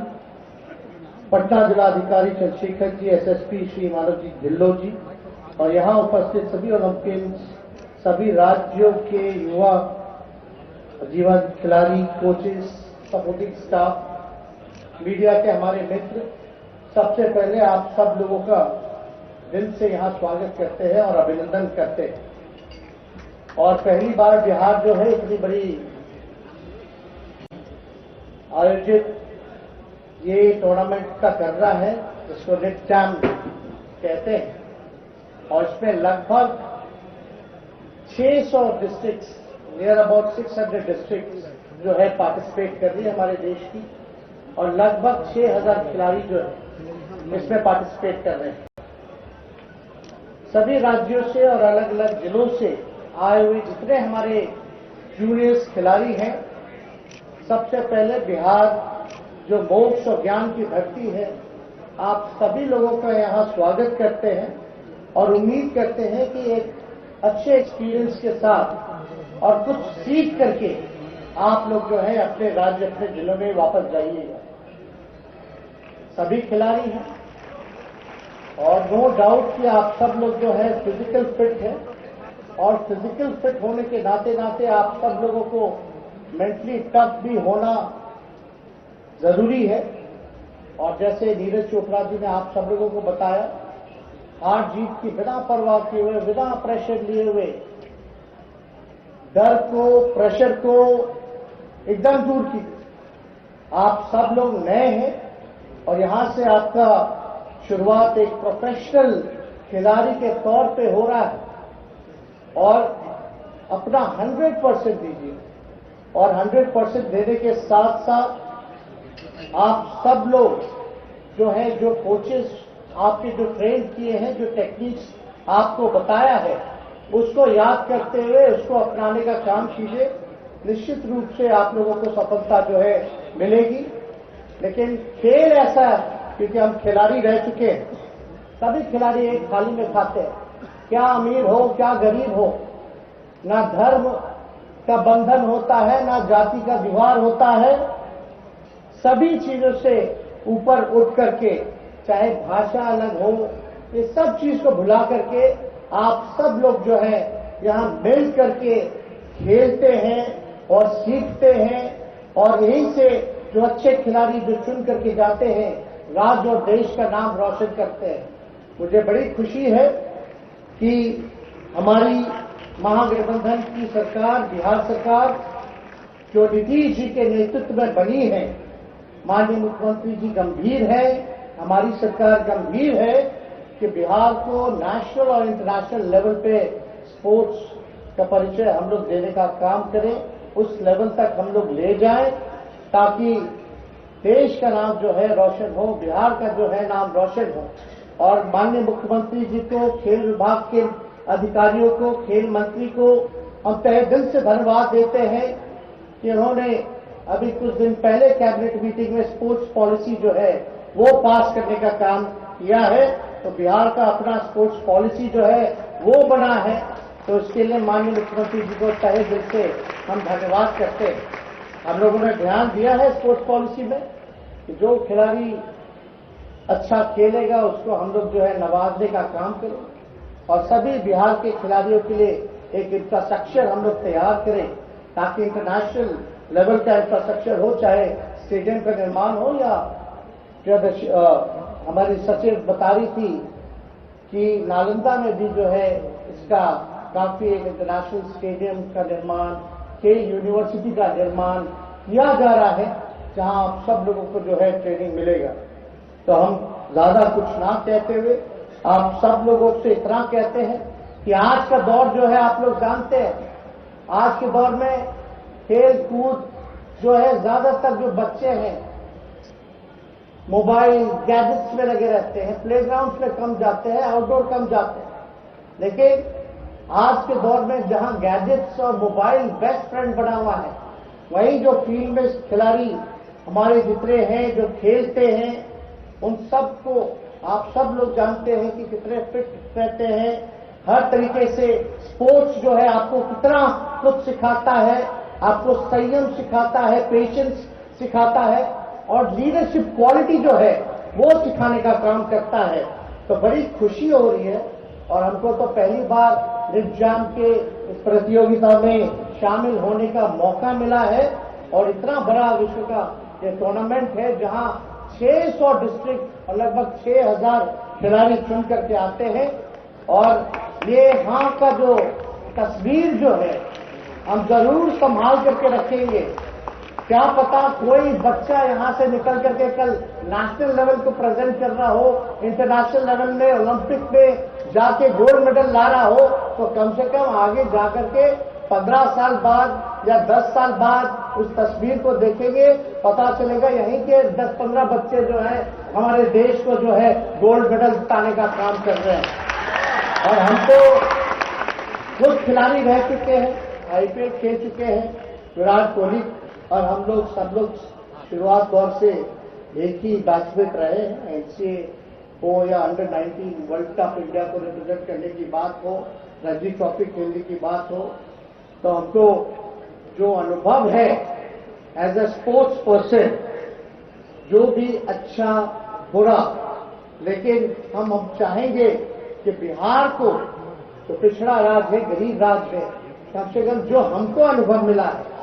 पटना जिलाधिकारी चंद्रशेखर जी, एसएसपी श्री मानवजीत ढिल्लो जी और यहाँ उपस्थित सभी ओलंपियंस सभी राज्यों के युवा जीवन खिलाड़ी, कोचेस, सपोर्टिंग स्टाफ, मीडिया के हमारे मित्र, सबसे पहले आप सब लोगों का दिल से यहाँ स्वागत करते हैं और अभिनंदन करते हैं। और पहली बार बिहार जो है इतनी बड़ी आयोजित ये टूर्नामेंट का कर रहा है, जिसको निटजैम कहते हैं, और इसमें लगभग 600 डिस्ट्रिक्ट्स, नियर अबाउट 600 डिस्ट्रिक्ट्स जो है पार्टिसिपेट कर रही है हमारे देश की, और लगभग 6000 खिलाड़ी जो है इसमें पार्टिसिपेट कर रहे हैं। सभी राज्यों से और अलग अलग जिलों से आए हुए जितने हमारे जूनियर्स खिलाड़ी हैं, सबसे पहले बिहार जो मोक्ष और ज्ञान की धरती है, आप सभी लोगों का यहाँ स्वागत करते हैं और उम्मीद करते हैं कि एक अच्छे एक्सपीरियंस के साथ और कुछ सीख करके आप लोग जो है अपने राज्य, अपने जिलों में वापस जाइएगा। सभी खिलाड़ी हैं और नो डाउट कि आप सब लोग जो है फिजिकल फिट हैं, और फिजिकल फिट होने के नाते नाते आप सब लोगों को मेंटली टफ भी होना जरूरी है। और जैसे नीरज चोपड़ा जी ने आप सब लोगों को बताया, हार जीत की बिना परवाह किए हुए, बिना प्रेशर लिए हुए, डर को, प्रेशर को एकदम दूर की। आप सब लोग नए हैं और यहां से आपका शुरुआत एक प्रोफेशनल खिलाड़ी के तौर पे हो रहा है, और अपना 100% दीजिए। और 100% देने के साथ साथ आप सब लोग जो है, जो कोचेस आपके जो ट्रेन किए हैं, जो टेक्निक्स आपको बताया है, उसको याद करते हुए उसको अपनाने का काम कीजिए। निश्चित रूप से आप लोगों को सफलता जो है मिलेगी। लेकिन खेल ऐसा है, क्योंकि हम खिलाड़ी रह चुके हैं, सभी खिलाड़ी एक थाली में खाते हैं, क्या अमीर हो क्या गरीब हो, ना धर्म का बंधन होता है, ना जाति का दीवार होता है। सभी चीजों से ऊपर उठ करके, चाहे भाषा अलग हो, ये सब चीज को भुला करके आप सब लोग जो है यहाँ मिल करके खेलते हैं और सीखते हैं, और यहीं से जो अच्छे खिलाड़ी जो चुन करके जाते हैं, राज्य और देश का नाम रोशन करते हैं। मुझे बड़ी खुशी है कि हमारी महागठबंधन की सरकार, बिहार सरकार, जो नीतीश जी के नेतृत्व में बनी है, माननीय मुख्यमंत्री जी गंभीर है, हमारी सरकार गंभीर है कि बिहार को नेशनल और इंटरनेशनल लेवल पे स्पोर्ट्स का परिचय हम लोग देने का काम करें, उस लेवल तक हम लोग ले जाएं, ताकि देश का नाम जो है रोशन हो, बिहार का जो है नाम रोशन हो। और माननीय मुख्यमंत्री जी को, खेल विभाग के अधिकारियों को, खेल मंत्री को हम तहे दिल से धन्यवाद देते हैं कि उन्होंने अभी कुछ दिन पहले कैबिनेट मीटिंग में स्पोर्ट्स पॉलिसी जो है वो पास करने का काम किया है। तो बिहार का अपना स्पोर्ट्स पॉलिसी जो है वो बना है, तो इसके लिए माननीय मुख्यमंत्री जी को तहे दिल से हम धन्यवाद करते हैं। हम लोगों ने ध्यान दिया है स्पोर्ट्स पॉलिसी में कि जो खिलाड़ी अच्छा खेलेगा उसको हम लोग जो है नवाजने का काम करें, और सभी बिहार के खिलाड़ियों के लिए एक इंफ्रास्ट्रक्चर हम लोग तैयार करें, ताकि इंटरनेशनल लेवल का इंफ्रास्ट्रक्चर हो, चाहे स्टेडियम का निर्माण हो, या जो हमारी सचिव बता रही थी कि नालंदा में भी जो है इसका काफी एक इंटरनेशनल स्टेडियम का निर्माण, खेल यूनिवर्सिटी का निर्माण किया जा रहा है, जहां आप सब लोगों को जो है ट्रेनिंग मिलेगा। तो हम ज्यादा कुछ ना कहते हुए आप सब लोगों से इतना कहते हैं कि आज का दौर जो है आप लोग जानते हैं, आज के दौर में खेल कूद जो है, ज्यादातर जो बच्चे हैं मोबाइल गैजेट्स में लगे रहते हैं, प्लेग्राउंड्स में कम जाते हैं, आउटडोर कम जाते हैं। लेकिन आज के दौर में जहां गैजेट्स और मोबाइल बेस्ट फ्रेंड बना हुआ है, वहीं जो फील्ड में खिलाड़ी हमारे जितने हैं जो खेलते हैं, उन सबको आप सब लोग जानते हैं कि कितने फिट रहते हैं। हर तरीके से स्पोर्ट्स जो है आपको कितना कुछ सिखाता है, आपको संयम सिखाता है, पेशेंस सिखाता है, और लीडरशिप क्वालिटी जो है वो सिखाने का काम करता है। तो बड़ी खुशी हो रही है, और हमको तो पहली बार निटजैम के इस प्रतियोगिता में शामिल होने का मौका मिला है और इतना बड़ा विश्व का ये टूर्नामेंट है जहां 600 डिस्ट्रिक्ट और लगभग 6000 खिलाड़ी चुन करके आते हैं और ये यहाँ का जो तस्वीर जो है हम जरूर संभाल करके रखेंगे। क्या पता कोई बच्चा यहाँ से निकल करके कल नेशनल लेवल को प्रेजेंट कर रहा हो, इंटरनेशनल लेवल में ओलंपिक में जाके गोल्ड मेडल ला रहा हो, तो कम से कम आगे जाकर के 15 साल बाद या 10 साल बाद उस तस्वीर को देखेंगे, पता चलेगा यहीं के 10-15 बच्चे जो है हमारे देश को जो है गोल्ड मेडल जिताने का काम कर रहे हैं। और हम तो कुछ खिलाड़ी रह चुके हैं, आईपीएल खेल चुके हैं, विराट कोहली और हम लोग सब लोग शुरुआत दौर से एक ही बैचमेट रहे हैं। एनसीए हो या अंडर-19 वर्ल्ड कप इंडिया को रिप्रेजेंट करने की बात हो, रणजी ट्रॉफी खेलने की बात हो, तो हमको जो अनुभव है एज अ स्पोर्ट्स पर्सन, जो भी अच्छा बुरा, लेकिन हम चाहेंगे कि बिहार को तो पिछड़ा राज्य है, गरीब राज्य है, कम से कम जो हमको अनुभव मिला है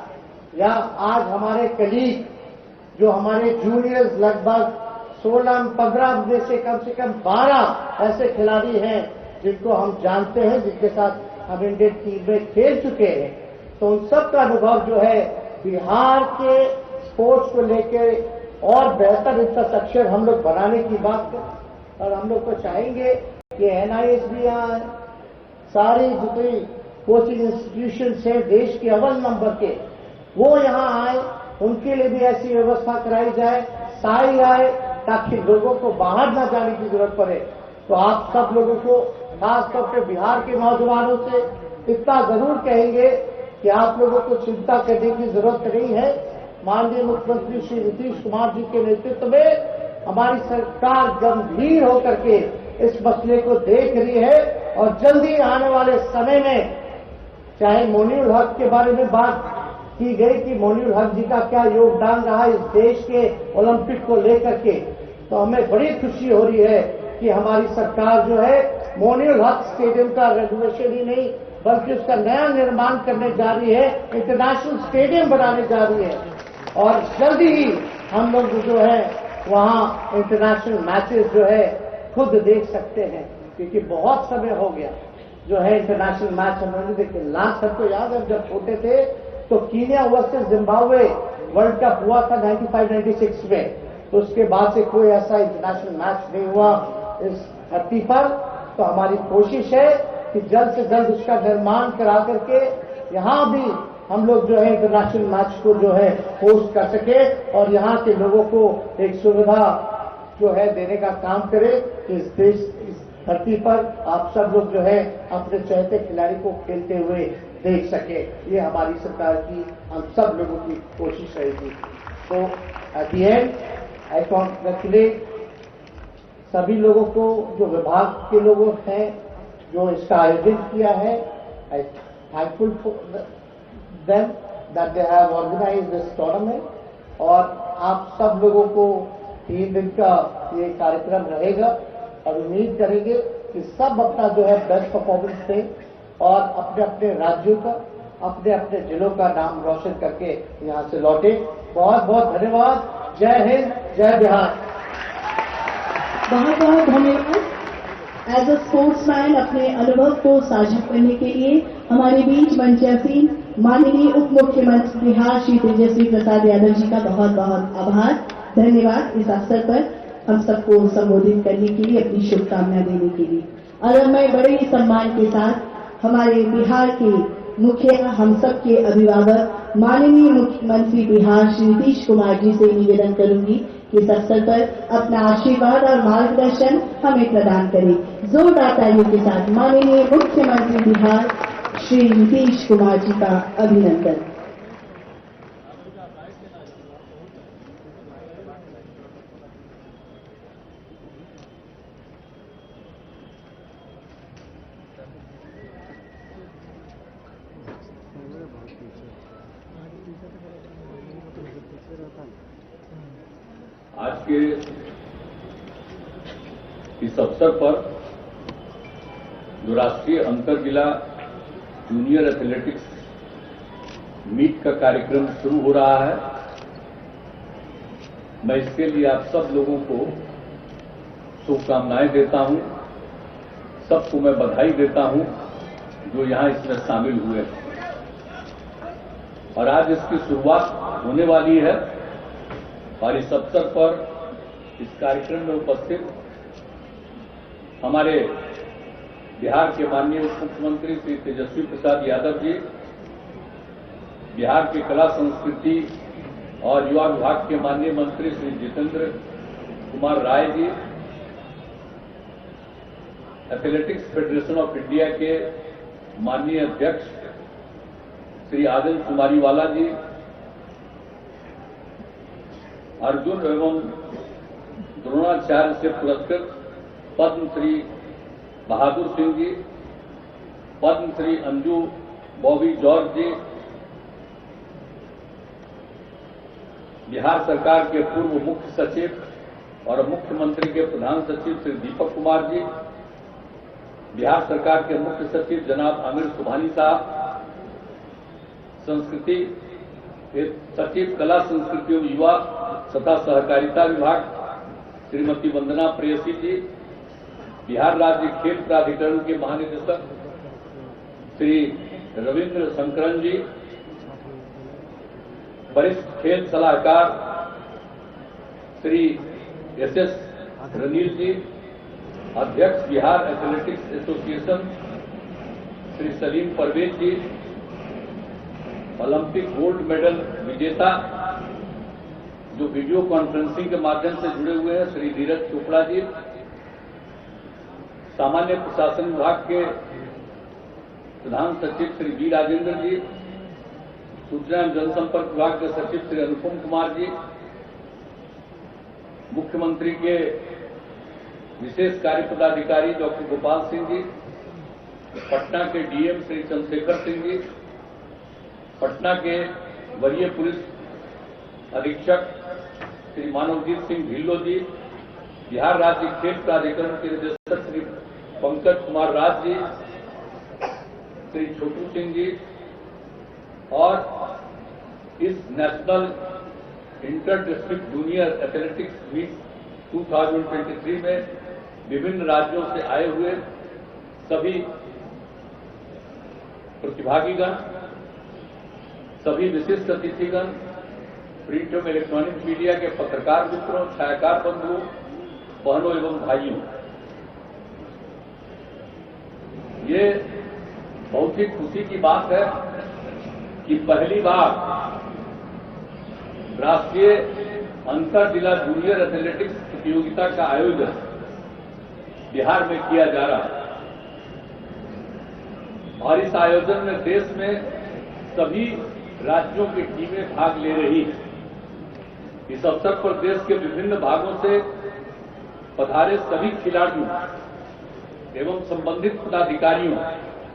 या आज हमारे कलीग जो हमारे जूनियर्स लगभग 16-15 में से कम 12 ऐसे खिलाड़ी हैं जिनको हम जानते हैं, जिनके साथ हम इंडियन टीम में खेल चुके हैं, तो उन सब का अनुभव जो है बिहार के स्पोर्ट्स को लेकर और बेहतर इंफ्रास्ट्रक्चर हम लोग बनाने की बात करें। और हम लोग को चाहेंगे कि एनआईएस भी आए, सारी जितनी कोचिंग इंस्टीट्यूशन है देश के अव्वल नंबर के, वो यहाँ आए, उनके लिए भी ऐसी व्यवस्था कराई जाए, साई आए, ताकि लोगों को बाहर न जाने की जरूरत पड़े। तो आप सब लोगों को, खासतौर पर बिहार के नौजवानों से इतना जरूर कहेंगे कि आप लोगों को चिंता करने की जरूरत नहीं है। माननीय मुख्यमंत्री श्री नीतीश कुमार जी के नेतृत्व में हमारी सरकार गंभीर होकर के इस मसले को देख रही है और जल्दी आने वाले समय में, चाहे मोइनुल हक के बारे में बात की गई कि मोइनुल हक जी का क्या योगदान रहा इस देश के ओलंपिक को लेकर के, तो हमें बड़ी खुशी हो रही है कि हमारी सरकार जो है मोइनुल हक स्टेडियम का रेनोवेशन ही नहीं बल्कि उसका नया निर्माण करने जा रही है, इंटरनेशनल स्टेडियम बनाने जा रही है और जल्दी ही हम लोग जो है वहां इंटरनेशनल मैचेस जो है खुद देख सकते हैं, क्योंकि बहुत समय हो गया जो है इंटरनेशनल मैच हम लोग देखे। लास्ट हमको याद है जब छोटे थे तो Kenya versus Zimbabwe world cup हुआ था 95-96 में, तो उसके बाद से कोई ऐसा इंटरनेशनल मैच नहीं हुआ इस धरती पर। तो हमारी कोशिश है कि जल्द से जल्द उसका निर्माण करा करके यहाँ भी हम लोग जो है इंटरनेशनल मैच को जो है होस्ट कर सके और यहाँ के लोगों को एक सुविधा जो है देने का काम करे कि इस देश इस धरती पर आप सब लोग जो है अपने चहेते खिलाड़ी को खेलते हुए देख सके। ये हमारी सरकार की, हम सब लोगों की कोशिश रहेगी। तो at the and I congratulate सभी लोगों को, जो विभाग के लोगों हैं जो इसका आयोजन किया है। I thankful for them that they have organised this tournament. और आप सब लोगों को 3 दिन का ये कार्यक्रम रहेगा और उम्मीद करेंगे कि सब अपना जो है बेस्ट परफॉर्मेंस दें और अपने अपने राज्यों का, अपने अपने जिलों का नाम रोशन करके यहाँ से लौटे। बहुत बहुत धन्यवाद। जय हिंद, जय बिहार। बहुत बहुत धन्यवाद। एज अ स्पोर्ट्समैन अपने अनुभव को साझा करने के लिए हमारे बीच मंचासीन माननीय उप मुख्यमंत्री बिहार श्री तेजस्वी प्रसाद यादव जी का बहुत बहुत आभार, धन्यवाद इस अवसर पर हम सबको संबोधित करने के लिए, अपनी शुभकामनाएं देने के लिए। और अब मैं बड़े ही सम्मान के साथ हमारे बिहार के मुखिया, हम सब के अभिभावक माननीय मुख्यमंत्री बिहार श्री नीतीश कुमार जी से निवेदन करूंगी कि इस अवसर पर अपना आशीर्वाद और मार्गदर्शन हमें प्रदान करें। जोरदार तालियों के साथ माननीय मुख्यमंत्री बिहार श्री नीतीश कुमार जी का अभिनंदन। आज के इस अवसर पर जो राष्ट्रीय अंतर जिला जूनियर एथलेटिक्स मीट का कार्यक्रम शुरू हो रहा है। मैं इसके लिए आप सब लोगों को शुभकामनाएं देता हूं, सबको मैं बधाई देता हूं जो यहां इसमें शामिल हुए हैं। और आज इसकी शुरुआत होने वाली है और इस अवसर पर इस कार्यक्रम में उपस्थित हमारे बिहार के माननीय उप मुख्यमंत्री श्री तेजस्वी प्रसाद यादव जी, बिहार के कला संस्कृति और युवा विभाग के माननीय मंत्री Shri Jitendra Kumar Rai ji, athletics federation of India के माननीय अध्यक्ष श्री आदिल कुमारीवाला जी, अर्जुन एवं द्रोणाचार्य से पुरस्कृत पद्म श्री बहादुर सिंह जी, पद्म श्री अंजू बॉबी जॉर्ज जी, बिहार सरकार के पूर्व मुख्य सचिव और मुख्यमंत्री के प्रधान सचिव श्री दीपक कुमार जी, बिहार सरकार के मुख्य सचिव जनाब आमिर सुबहानी साहब, संस्कृति सचिव कला संस्कृति एवं युवा तथा सहकारिता विभाग श्रीमती वंदना प्रेयसी जी, बिहार राज्य खेल प्राधिकरण के महानिदेशक श्री रविंद्र शंकरन जी, वरिष्ठ खेल सलाहकार श्री एस.एस. रनील जी, अध्यक्ष बिहार एथलेटिक्स एसोसिएशन श्री सलीम परवेज जी, ओलंपिक गोल्ड मेडल विजेता जो वीडियो कॉन्फ्रेंसिंग के माध्यम से जुड़े हुए हैं श्री नीरज चोपड़ा जी, सामान्य प्रशासन विभाग के प्रधान सचिव श्री वी राजेंद्र जी, सूचना एवं जनसंपर्क विभाग के सचिव श्री अनुपम कुमार जी, मुख्यमंत्री के विशेष कार्य पदाधिकारी डॉक्टर गोपाल सिंह जी, पटना के डीएम श्री चंद्रशेखर सिंह जी, पटना के वरीय पुलिस अधीक्षक श्री मानवजीत सिंह ढिल्लो जी, बिहार राज्य खेल प्राधिकरण के निदेशक श्री पंकज कुमार राज जी, श्री छोटू सिंह जी, और इस national inter district junior athletics meet 2023 में विभिन्न राज्यों से आए हुए सभी प्रतिभागीगण, सभी विशिष्ट अतिथिगण, प्रिंट एवं इलेक्ट्रॉनिक मीडिया के पत्रकार मित्रों, छायाकार बंधुओं, बहनों एवं भाइयों, ये बहुत ही खुशी की बात है कि पहली बार राष्ट्रीय अंतर जिला जूनियर एथलेटिक्स प्रतियोगिता का आयोजन बिहार में किया जा रहा है। और इस आयोजन में देश में सभी राज्यों की टीमें भाग ले रही हैं। इस अवसर पर देश के विभिन्न भागों से पधारे सभी खिलाड़ियों एवं संबंधित पदाधिकारियों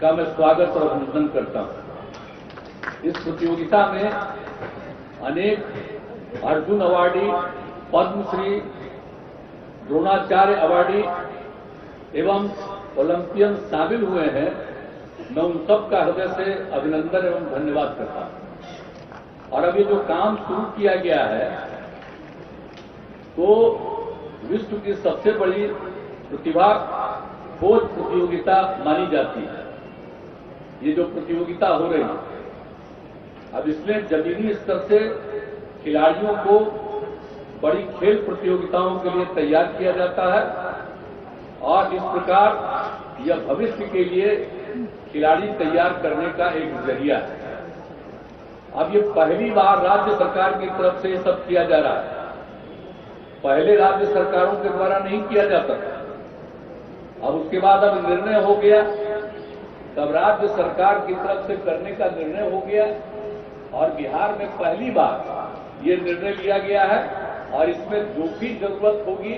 का मैं स्वागत और अभिनंदन करता हूं। इस प्रतियोगिता में अनेक अर्जुन अवार्डी, पद्मश्री, द्रोणाचार्य अवार्डी एवं ओलंपियन शामिल हुए हैं। मैं उन सब का हृदय से अभिनंदन एवं धन्यवाद करता हूं। और अब ये जो काम शुरू किया गया है तो विश्व की सबसे बड़ी प्रतिभा खोज प्रतियोगिता मानी जाती है। ये जो प्रतियोगिता हो रही है, अब इसमें जमीनी स्तर से खिलाड़ियों को बड़ी खेल प्रतियोगिताओं के लिए तैयार किया जाता है और इस प्रकार यह भविष्य के लिए खिलाड़ी तैयार करने का एक जरिया है। अब ये पहली बार राज्य सरकार की तरफ से ये सब किया जा रहा है। पहले राज्य सरकारों के द्वारा नहीं किया जाता था। अब उसके बाद अब निर्णय हो गया, तब राज्य सरकार की तरफ से करने का निर्णय हो गया और बिहार में पहली बार ये निर्णय लिया गया है। और इसमें जो भी जरूरत होगी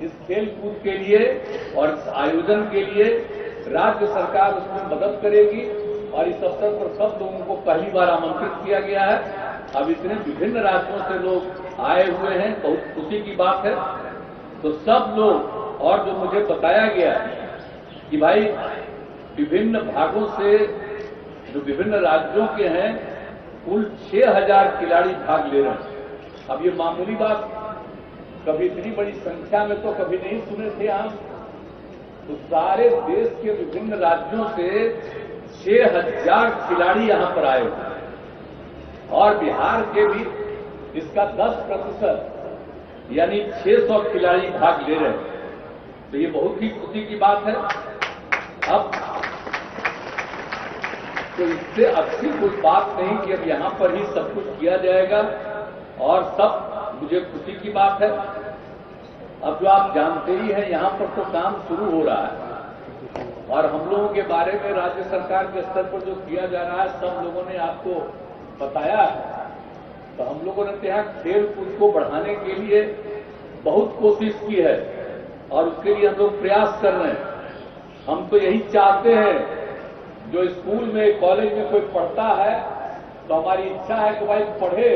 इस खेल कूद के लिए और इस आयोजन के लिए राज्य सरकार उसमें मदद करेगी। और इस अवसर पर सब लोगों को पहली बार आमंत्रित किया गया है। अब इतने विभिन्न राज्यों से लोग आए हुए हैं, बहुत खुशी की बात है। तो सब लोग, और जो मुझे बताया गया कि भाई विभिन्न भागों से जो विभिन्न राज्यों के हैं, कुल 6000 खिलाड़ी भाग ले रहे हैं। अब ये मामूली बात, कभी इतनी बड़ी संख्या में तो कभी नहीं सुने थे आप। तो सारे देश के विभिन्न राज्यों से 6000 खिलाड़ी यहां पर आए हुए हैं और बिहार के भी इसका 10% यानी 600 खिलाड़ी भाग ले रहे हैं। तो ये बहुत ही खुशी की बात है। अब तो इससे अच्छी कोई बात नहीं कि अब यहां पर ही सब कुछ किया जाएगा और सब मुझे खुशी की बात है। अब जो आप जानते ही हैं, यहां पर तो काम शुरू हो रहा है और हम लोगों के बारे में राज्य सरकार के स्तर पर जो किया जा रहा है, सब लोगों ने आपको बताया है। तो हम लोगों ने यहाँ खेल कूद को बढ़ाने के लिए बहुत कोशिश की है और उसके लिए हम लोग प्रयास कर रहे हैं। हम तो यही चाहते हैं, जो स्कूल में कॉलेज में कोई पढ़ता है तो हमारी इच्छा है कि भाई पढ़े,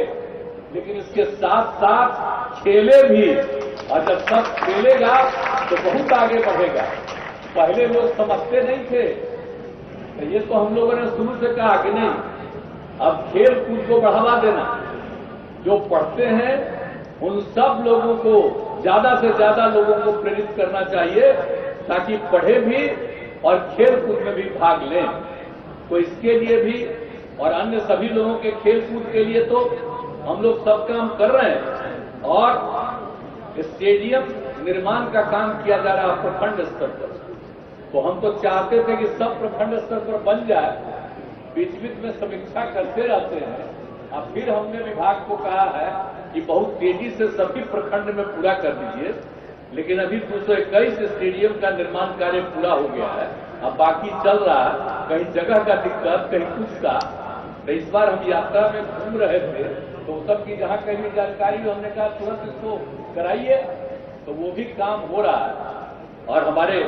लेकिन इसके साथ साथ खेले भी, और जब सब खेलेगा तो बहुत आगे बढ़ेगा। पहले लोग समझते नहीं थे, तो ये तो हम लोगों ने शुरू से कहा कि नहीं, अब खेल कूद को बढ़ावा देना। जो पढ़ते हैं उन सब लोगों को, ज्यादा से ज्यादा लोगों को प्रेरित करना चाहिए ताकि पढ़े भी और खेल कूद में भी भाग लें। तो इसके लिए भी और अन्य सभी लोगों के खेल कूद के लिए तो हम लोग सब काम कर रहे हैं और स्टेडियम निर्माण का काम किया जा रहा है प्रखंड स्तर पर। तो हम तो चाहते थे कि सब प्रखंड स्तर पर बन जाए, बीच बीच में समीक्षा करते रहते हैं। अब फिर हमने विभाग को कहा है कि बहुत तेजी से सभी प्रखंड में पूरा कर दीजिए, लेकिन अभी 221 स्टेडियम का निर्माण कार्य पूरा हो गया है, अब बाकी चल रहा है। कहीं जगह का दिक्कत, कहीं कुछ का। तो इस बार हम यात्रा में घूम रहे थे तो सबकी जहां कहीं भी जानकारी हो, हमने कहा तुरंत इसको कराइए। तो वो भी काम हो रहा है और हमारे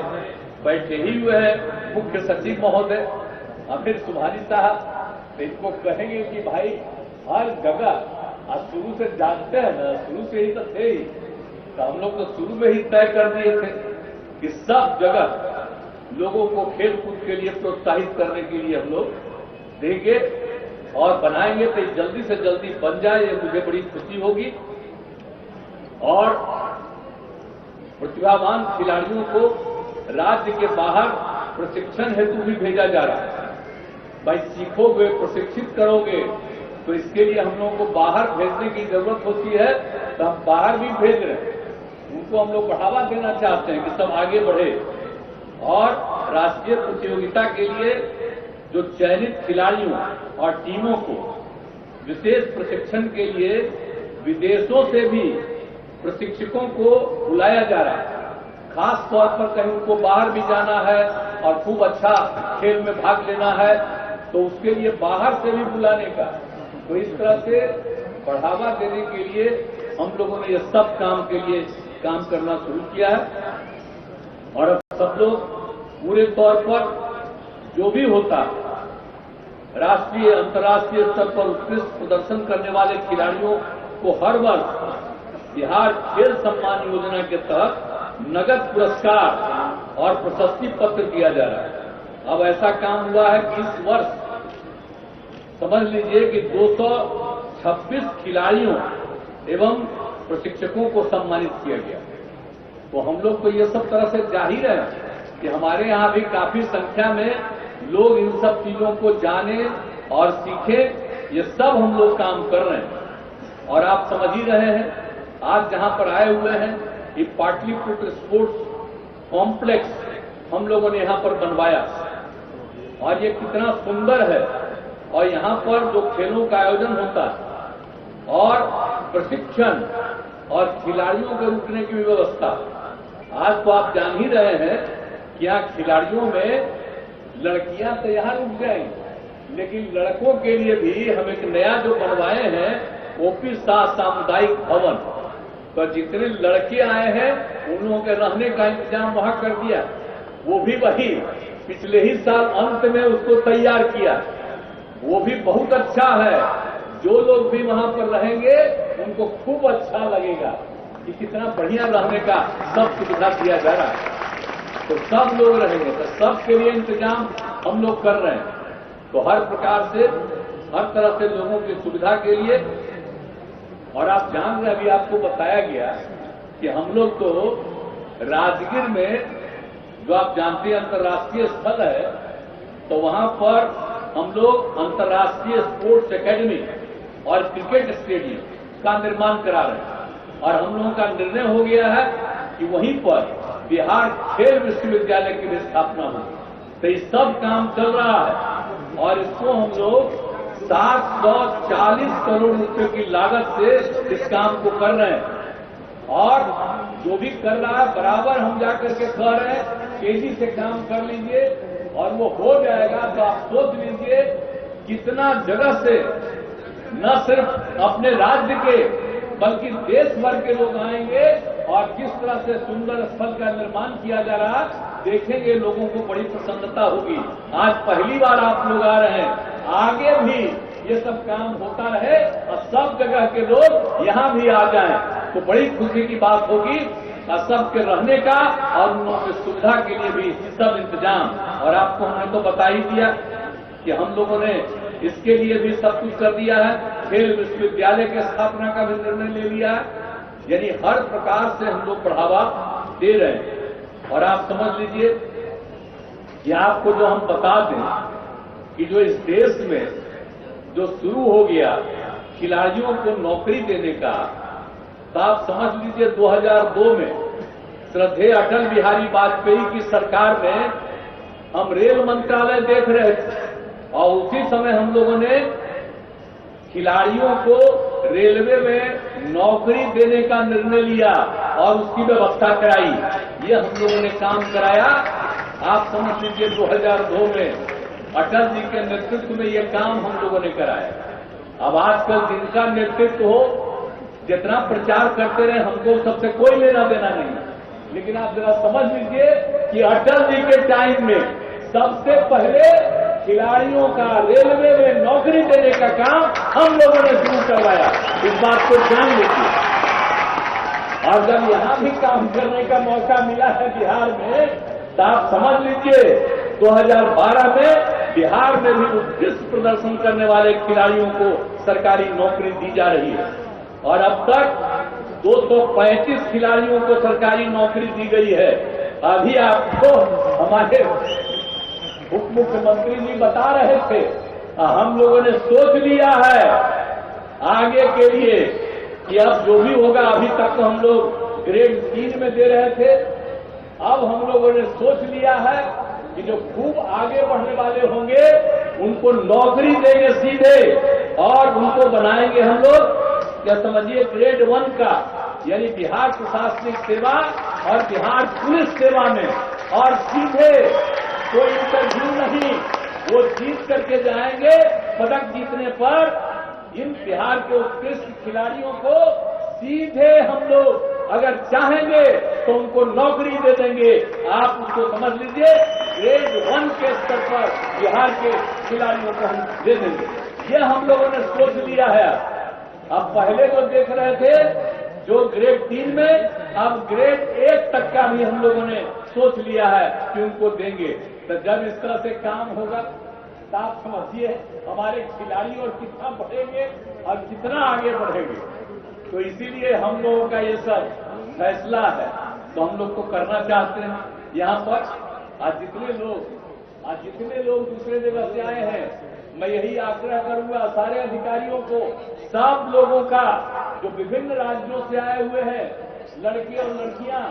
बैठे ही हुए हैं मुख्य सचिव महोदय अमित सुभानी साहब। तो इनको कहेंगे कि भाई हर जगह आज शुरू से जानते हैं ना, शुरू से ही तो थे ही, तो हम लोग तो शुरू में ही तय कर दिए थे कि सब जगह लोगों को खेल कूद के लिए प्रोत्साहित करने के लिए हम लोग देंगे और बनाएंगे। तो जल्दी से जल्दी बन जाए, ये मुझे बड़ी खुशी होगी। और प्रतिभावान खिलाड़ियों को राज्य के बाहर प्रशिक्षण हेतु भी भेजा जा रहा है। भाई सीखोगे, प्रशिक्षित करोगे, तो इसके लिए हम लोगों को बाहर भेजने की जरूरत होती है, तो हम बाहर भी भेज रहे हैं। उनको हम लोग बढ़ावा देना चाहते हैं कि सब आगे बढ़े और राष्ट्रीय प्रतियोगिता के लिए जो चयनित खिलाड़ियों और टीमों को विशेष प्रशिक्षण के लिए विदेशों से भी प्रशिक्षकों को बुलाया जा रहा है। खास तौर पर कहीं उनको बाहर भी जाना है और खूब अच्छा खेल में भाग लेना है, तो उसके लिए बाहर से भी बुलाने का। तो इस तरह से बढ़ावा देने के लिए हम लोगों ने ये सब काम के लिए काम करना शुरू किया है और अब सब लोग पूरे तौर पर जो भी होता राष्ट्रीय अंतर्राष्ट्रीय स्तर पर उत्कृष्ट प्रदर्शन करने वाले खिलाड़ियों को हर वर्ष बिहार खेल सम्मान योजना के तहत नगद पुरस्कार और प्रशस्ति पत्र दिया जा रहा है। अब ऐसा काम हुआ है कि इस वर्ष समझ लीजिए कि 226 खिलाड़ियों एवं प्रशिक्षकों को सम्मानित किया गया। तो हम लोग को ये सब तरह से जाहिर है कि हमारे यहाँ भी काफी संख्या में लोग इन सब चीजों को जाने और सीखे। ये सब हम लोग काम कर रहे हैं और आप समझ ही रहे हैं, आज जहां पर आए हुए हैं ये पाटलिपुत्र स्पोर्ट्स कॉम्प्लेक्स हम लोगों ने यहाँ पर बनवाया और ये कितना सुंदर है। और यहाँ पर जो खेलों का आयोजन होता है और प्रशिक्षण और खिलाड़ियों के रुकने की व्यवस्था, आज तो आप जान ही रहे हैं कि यहाँ खिलाड़ियों में लड़कियां तो यहाँ रुक जाएंगी, लेकिन लड़कों के लिए भी हम एक नया जो बनवाए हैं ओपी शाह सामुदायिक भवन, तो जितने लड़के आए हैं उन लोगों के रहने का इंतजाम वहां कर दिया। वो भी वही पिछले ही साल अंत में उसको तैयार किया, वो भी बहुत अच्छा है। जो लोग भी वहां पर रहेंगे उनको खूब अच्छा लगेगा कि कितना बढ़िया रहने का सब सुविधा दिया जा रहा है। तो सब लोग रहेंगे, तो सबके लिए इंतजाम हम लोग कर रहे हैं। तो हर प्रकार से, हर तरह से लोगों की सुविधा के लिए। और आप जान रहे, अभी आपको बताया गया कि हम लोग तो राजगीर में, जो आप जानते हैं अंतर्राष्ट्रीय स्थल है, तो वहां पर हम लोग अंतर्राष्ट्रीय स्पोर्ट्स एकेडमी और क्रिकेट स्टेडियम का निर्माण करा रहे हैं। और हम लोगों का निर्णय हो गया है कि वहीं पर बिहार खेल विश्वविद्यालय की भी स्थापना होगी। तो ये सब काम चल रहा है और इसको हम लोग 740 करोड़ रुपए की लागत से इस काम को कर रहे हैं। और जो भी कर रहा है बराबर हम जाकर के कह रहे हैं, तेजी से काम कर लीजिए और वो हो जाएगा। तो आप सोच लीजिए कितना जगह से न सिर्फ अपने राज्य के बल्कि देश भर के लोग आएंगे और किस तरह से सुंदर स्थल का निर्माण किया जा रहा है, देखेंगे लोगों को बड़ी प्रसन्नता होगी। आज पहली बार आप लोग आ रहे हैं, आगे भी ये सब काम होता रहे और सब जगह के लोग यहाँ भी आ जाएं, तो बड़ी खुशी की बात होगी। और सबके रहने का और उन लोगों की सुविधा के लिए भी सब इंतजाम। और आपको हमने तो बता ही दिया कि हम लोगों ने इसके लिए भी सब कुछ कर दिया है। खेल विश्वविद्यालय की स्थापना का भी निर्णय ले लिया है। यानी हर प्रकार से हम लोग बढ़ावा दे रहे हैं। और आप समझ लीजिए कि आपको जो हम बता दें कि जो इस देश में जो शुरू हो गया खिलाड़ियों को नौकरी देने का, तो आप समझ लीजिए 2002 में श्रद्धेय अटल बिहारी वाजपेयी की सरकार में हम रेल मंत्रालय देख रहे थे और उसी समय हम लोगों ने खिलाड़ियों को रेलवे में नौकरी देने का निर्णय लिया और उसकी व्यवस्था कराई। ये हम लोगों ने काम कराया। आप समझ लीजिए 2002 में अटल जी के नेतृत्व में ये काम हम लोगों ने कराया। अब आजकल जिनका नेतृत्व हो, जितना प्रचार करते रहे, हमको सबसे कोई लेना देना नहीं। लेकिन आप जरा समझ लीजिए कि अटल जी के टाइम में सबसे पहले खिलाड़ियों का रेलवे में नौकरी देने का काम हम लोगों ने शुरू करवाया। इस बात को ध्यान लीजिए। और जब यहां भी काम करने का मौका मिला है बिहार में, तो आप समझ लीजिए 2012 में बिहार में भी उत्कृष्ट प्रदर्शन करने वाले खिलाड़ियों को सरकारी नौकरी दी जा रही है। और अब तक 235 खिलाड़ियों को सरकारी नौकरी दी गई है। अभी आपको हमारे उप मुख्यमंत्री जी बता रहे थे, हम लोगों ने सोच लिया है आगे के लिए कि अब जो भी होगा, अभी तक तो हम लोग ग्रेड 3 में दे रहे थे, अब हम लोगों ने सोच लिया है कि जो खूब आगे बढ़ने वाले होंगे उनको नौकरी देंगे सीधे और उनको बनाएंगे हम लोग, क्या समझिए, ग्रेड 1 का, यानी बिहार प्रशासनिक सेवा और बिहार पुलिस सेवा में। और सीधे कोई इंटरव्यू नहीं, वो जीत करके जाएंगे। पदक जीतने पर इन बिहार के उत्कृष्ट खिलाड़ियों को सीधे हम लोग अगर चाहेंगे तो उनको नौकरी दे देंगे। आप उसको समझ लीजिए, ग्रेड 1 के स्तर पर बिहार के खिलाड़ियों को हम दे देंगे। ये हम लोगों ने सोच लिया है। अब पहले जो देख रहे थे जो ग्रेड 3 में, अब ग्रेड 1 तक का भी हम लोगों ने सोच लिया है कि उनको देंगे। तो जब इस तरह से काम होगा तो आप समझिए हमारे खिलाड़ी और कितना बढ़ेंगे और कितना आगे बढ़ेंगे। तो इसीलिए हम लोगों का ये सब फैसला है, तो हम लोग को करना चाहते हैं। यहाँ पर आज जितने लोग दूसरे जगह से आए हैं, मैं यही आग्रह करूंगा सारे अधिकारियों को, सब लोगों का जो विभिन्न राज्यों से आए हुए हैं, लड़के और लड़कियां,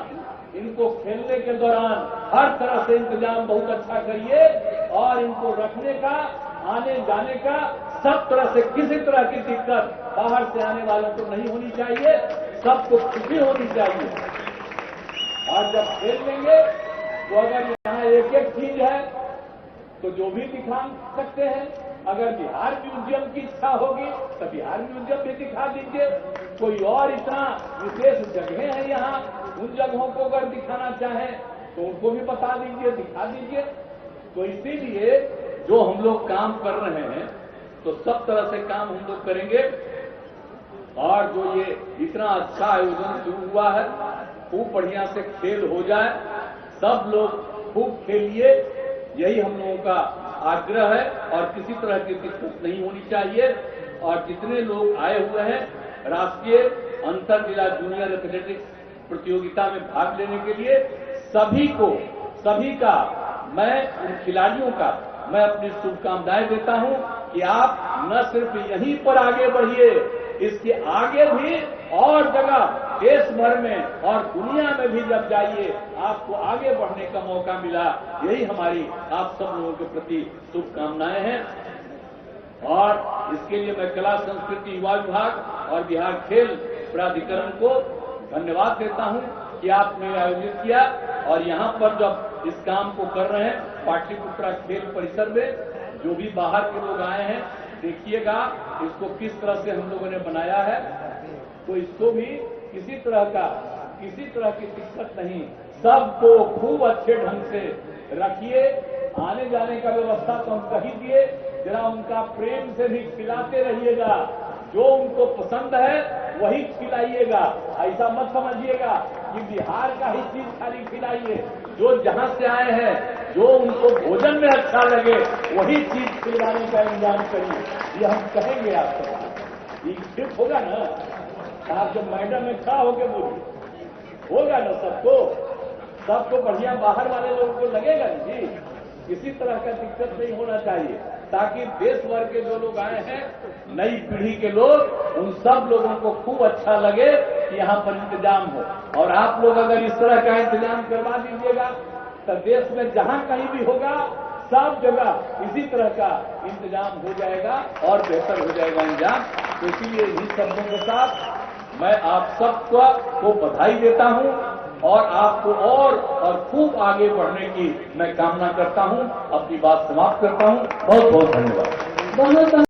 इनको खेलने के दौरान हर तरह से इंतजाम बहुत अच्छा करिए और इनको रखने का, आने जाने का सब तरह से किसी तरह की दिक्कत बाहर से आने वालों को नहीं होनी चाहिए। सबको खुशी होनी चाहिए। और जब खेल लेंगे तो अगर यहाँ एक एक चीज है तो जो भी दिखा सकते हैं। अगर बिहार म्यूजियम की इच्छा होगी तो बिहार म्यूजियम भी दिखा दीजिए। कोई और इतना विशेष जगह है यहाँ, उन जगहों को अगर दिखाना चाहें तो उनको भी बता दीजिए, दिखा दीजिए। तो इसीलिए जो हम लोग काम कर रहे हैं तो सब तरह से काम हम लोग करेंगे। और जो ये इतना अच्छा आयोजन शुरू हुआ है, खूब बढ़िया से खेल हो जाए, सब लोग खूब खेलिए, यही हम लोगों का आग्रह है और किसी तरह की दिक्कत नहीं होनी चाहिए। और जितने लोग आए हुए हैं राष्ट्रीय अंतर जिला जूनियर एथलेटिक्स प्रतियोगिता में भाग लेने के लिए, सभी का मैं उन खिलाड़ियों का मैं अपनी शुभकामनाएं देता हूं कि आप न सिर्फ यहीं पर आगे बढ़िए, इसके आगे भी और जगह देश भर में और दुनिया में भी जब जाइए आपको आगे बढ़ने का मौका मिला। यही हमारी आप सब लोगों के प्रति शुभकामनाएं हैं। और इसके लिए मैं कला संस्कृति युवा विभाग और बिहार खेल प्राधिकरण को धन्यवाद देता हूं कि आपने आयोजित किया। और यहां पर जब इस काम को कर रहे हैं पाटलिपुत्रा खेल परिसर में, जो भी बाहर के लोग आए हैं देखिएगा इसको किस तरह से हम लोगों ने बनाया है, तो इसको भी किसी तरह की दिक्कत नहीं, सबको खूब अच्छे ढंग से रखिए। आने जाने का व्यवस्था तो हम कर ही दिए, जरा उनका प्रेम से भी खिलाते रहिएगा, जो उनको पसंद है वही खिलाइएगा। ऐसा मत समझिएगा कि बिहार का ही चीज खाली खिलाइए, जो जहां से आए हैं जो उनको भोजन में अच्छा लगे वही चीज खिलाने का इंतजाम करिए। ये हम कहेंगे आपको, ये ठीक होगा ना? आप जब मैडम में खड़ा होके बोलिए, होगा ना? सबको बढ़िया बाहर वाले लोगों को लगेगा जी। किसी तरह का दिक्कत नहीं होना चाहिए, ताकि देश भर के जो लोग आए हैं नई पीढ़ी के लोग, उन सब लोगों को खूब अच्छा लगे कि यहाँ पर इंतजाम हो। और आप लोग अगर इस तरह का इंतजाम करवा दीजिएगा तो देश में जहां कहीं भी होगा सब जगह इसी तरह का इंतजाम हो जाएगा और बेहतर हो जाएगा इंतजाम। तो इसीलिए इन्हीं शब्दों के साथ मैं आप सबको बधाई देता हूं और आपको और खूब आगे बढ़ने की मैं कामना करता हूं। अपनी बात समाप्त करता हूं। बहुत बहुत धन्यवाद।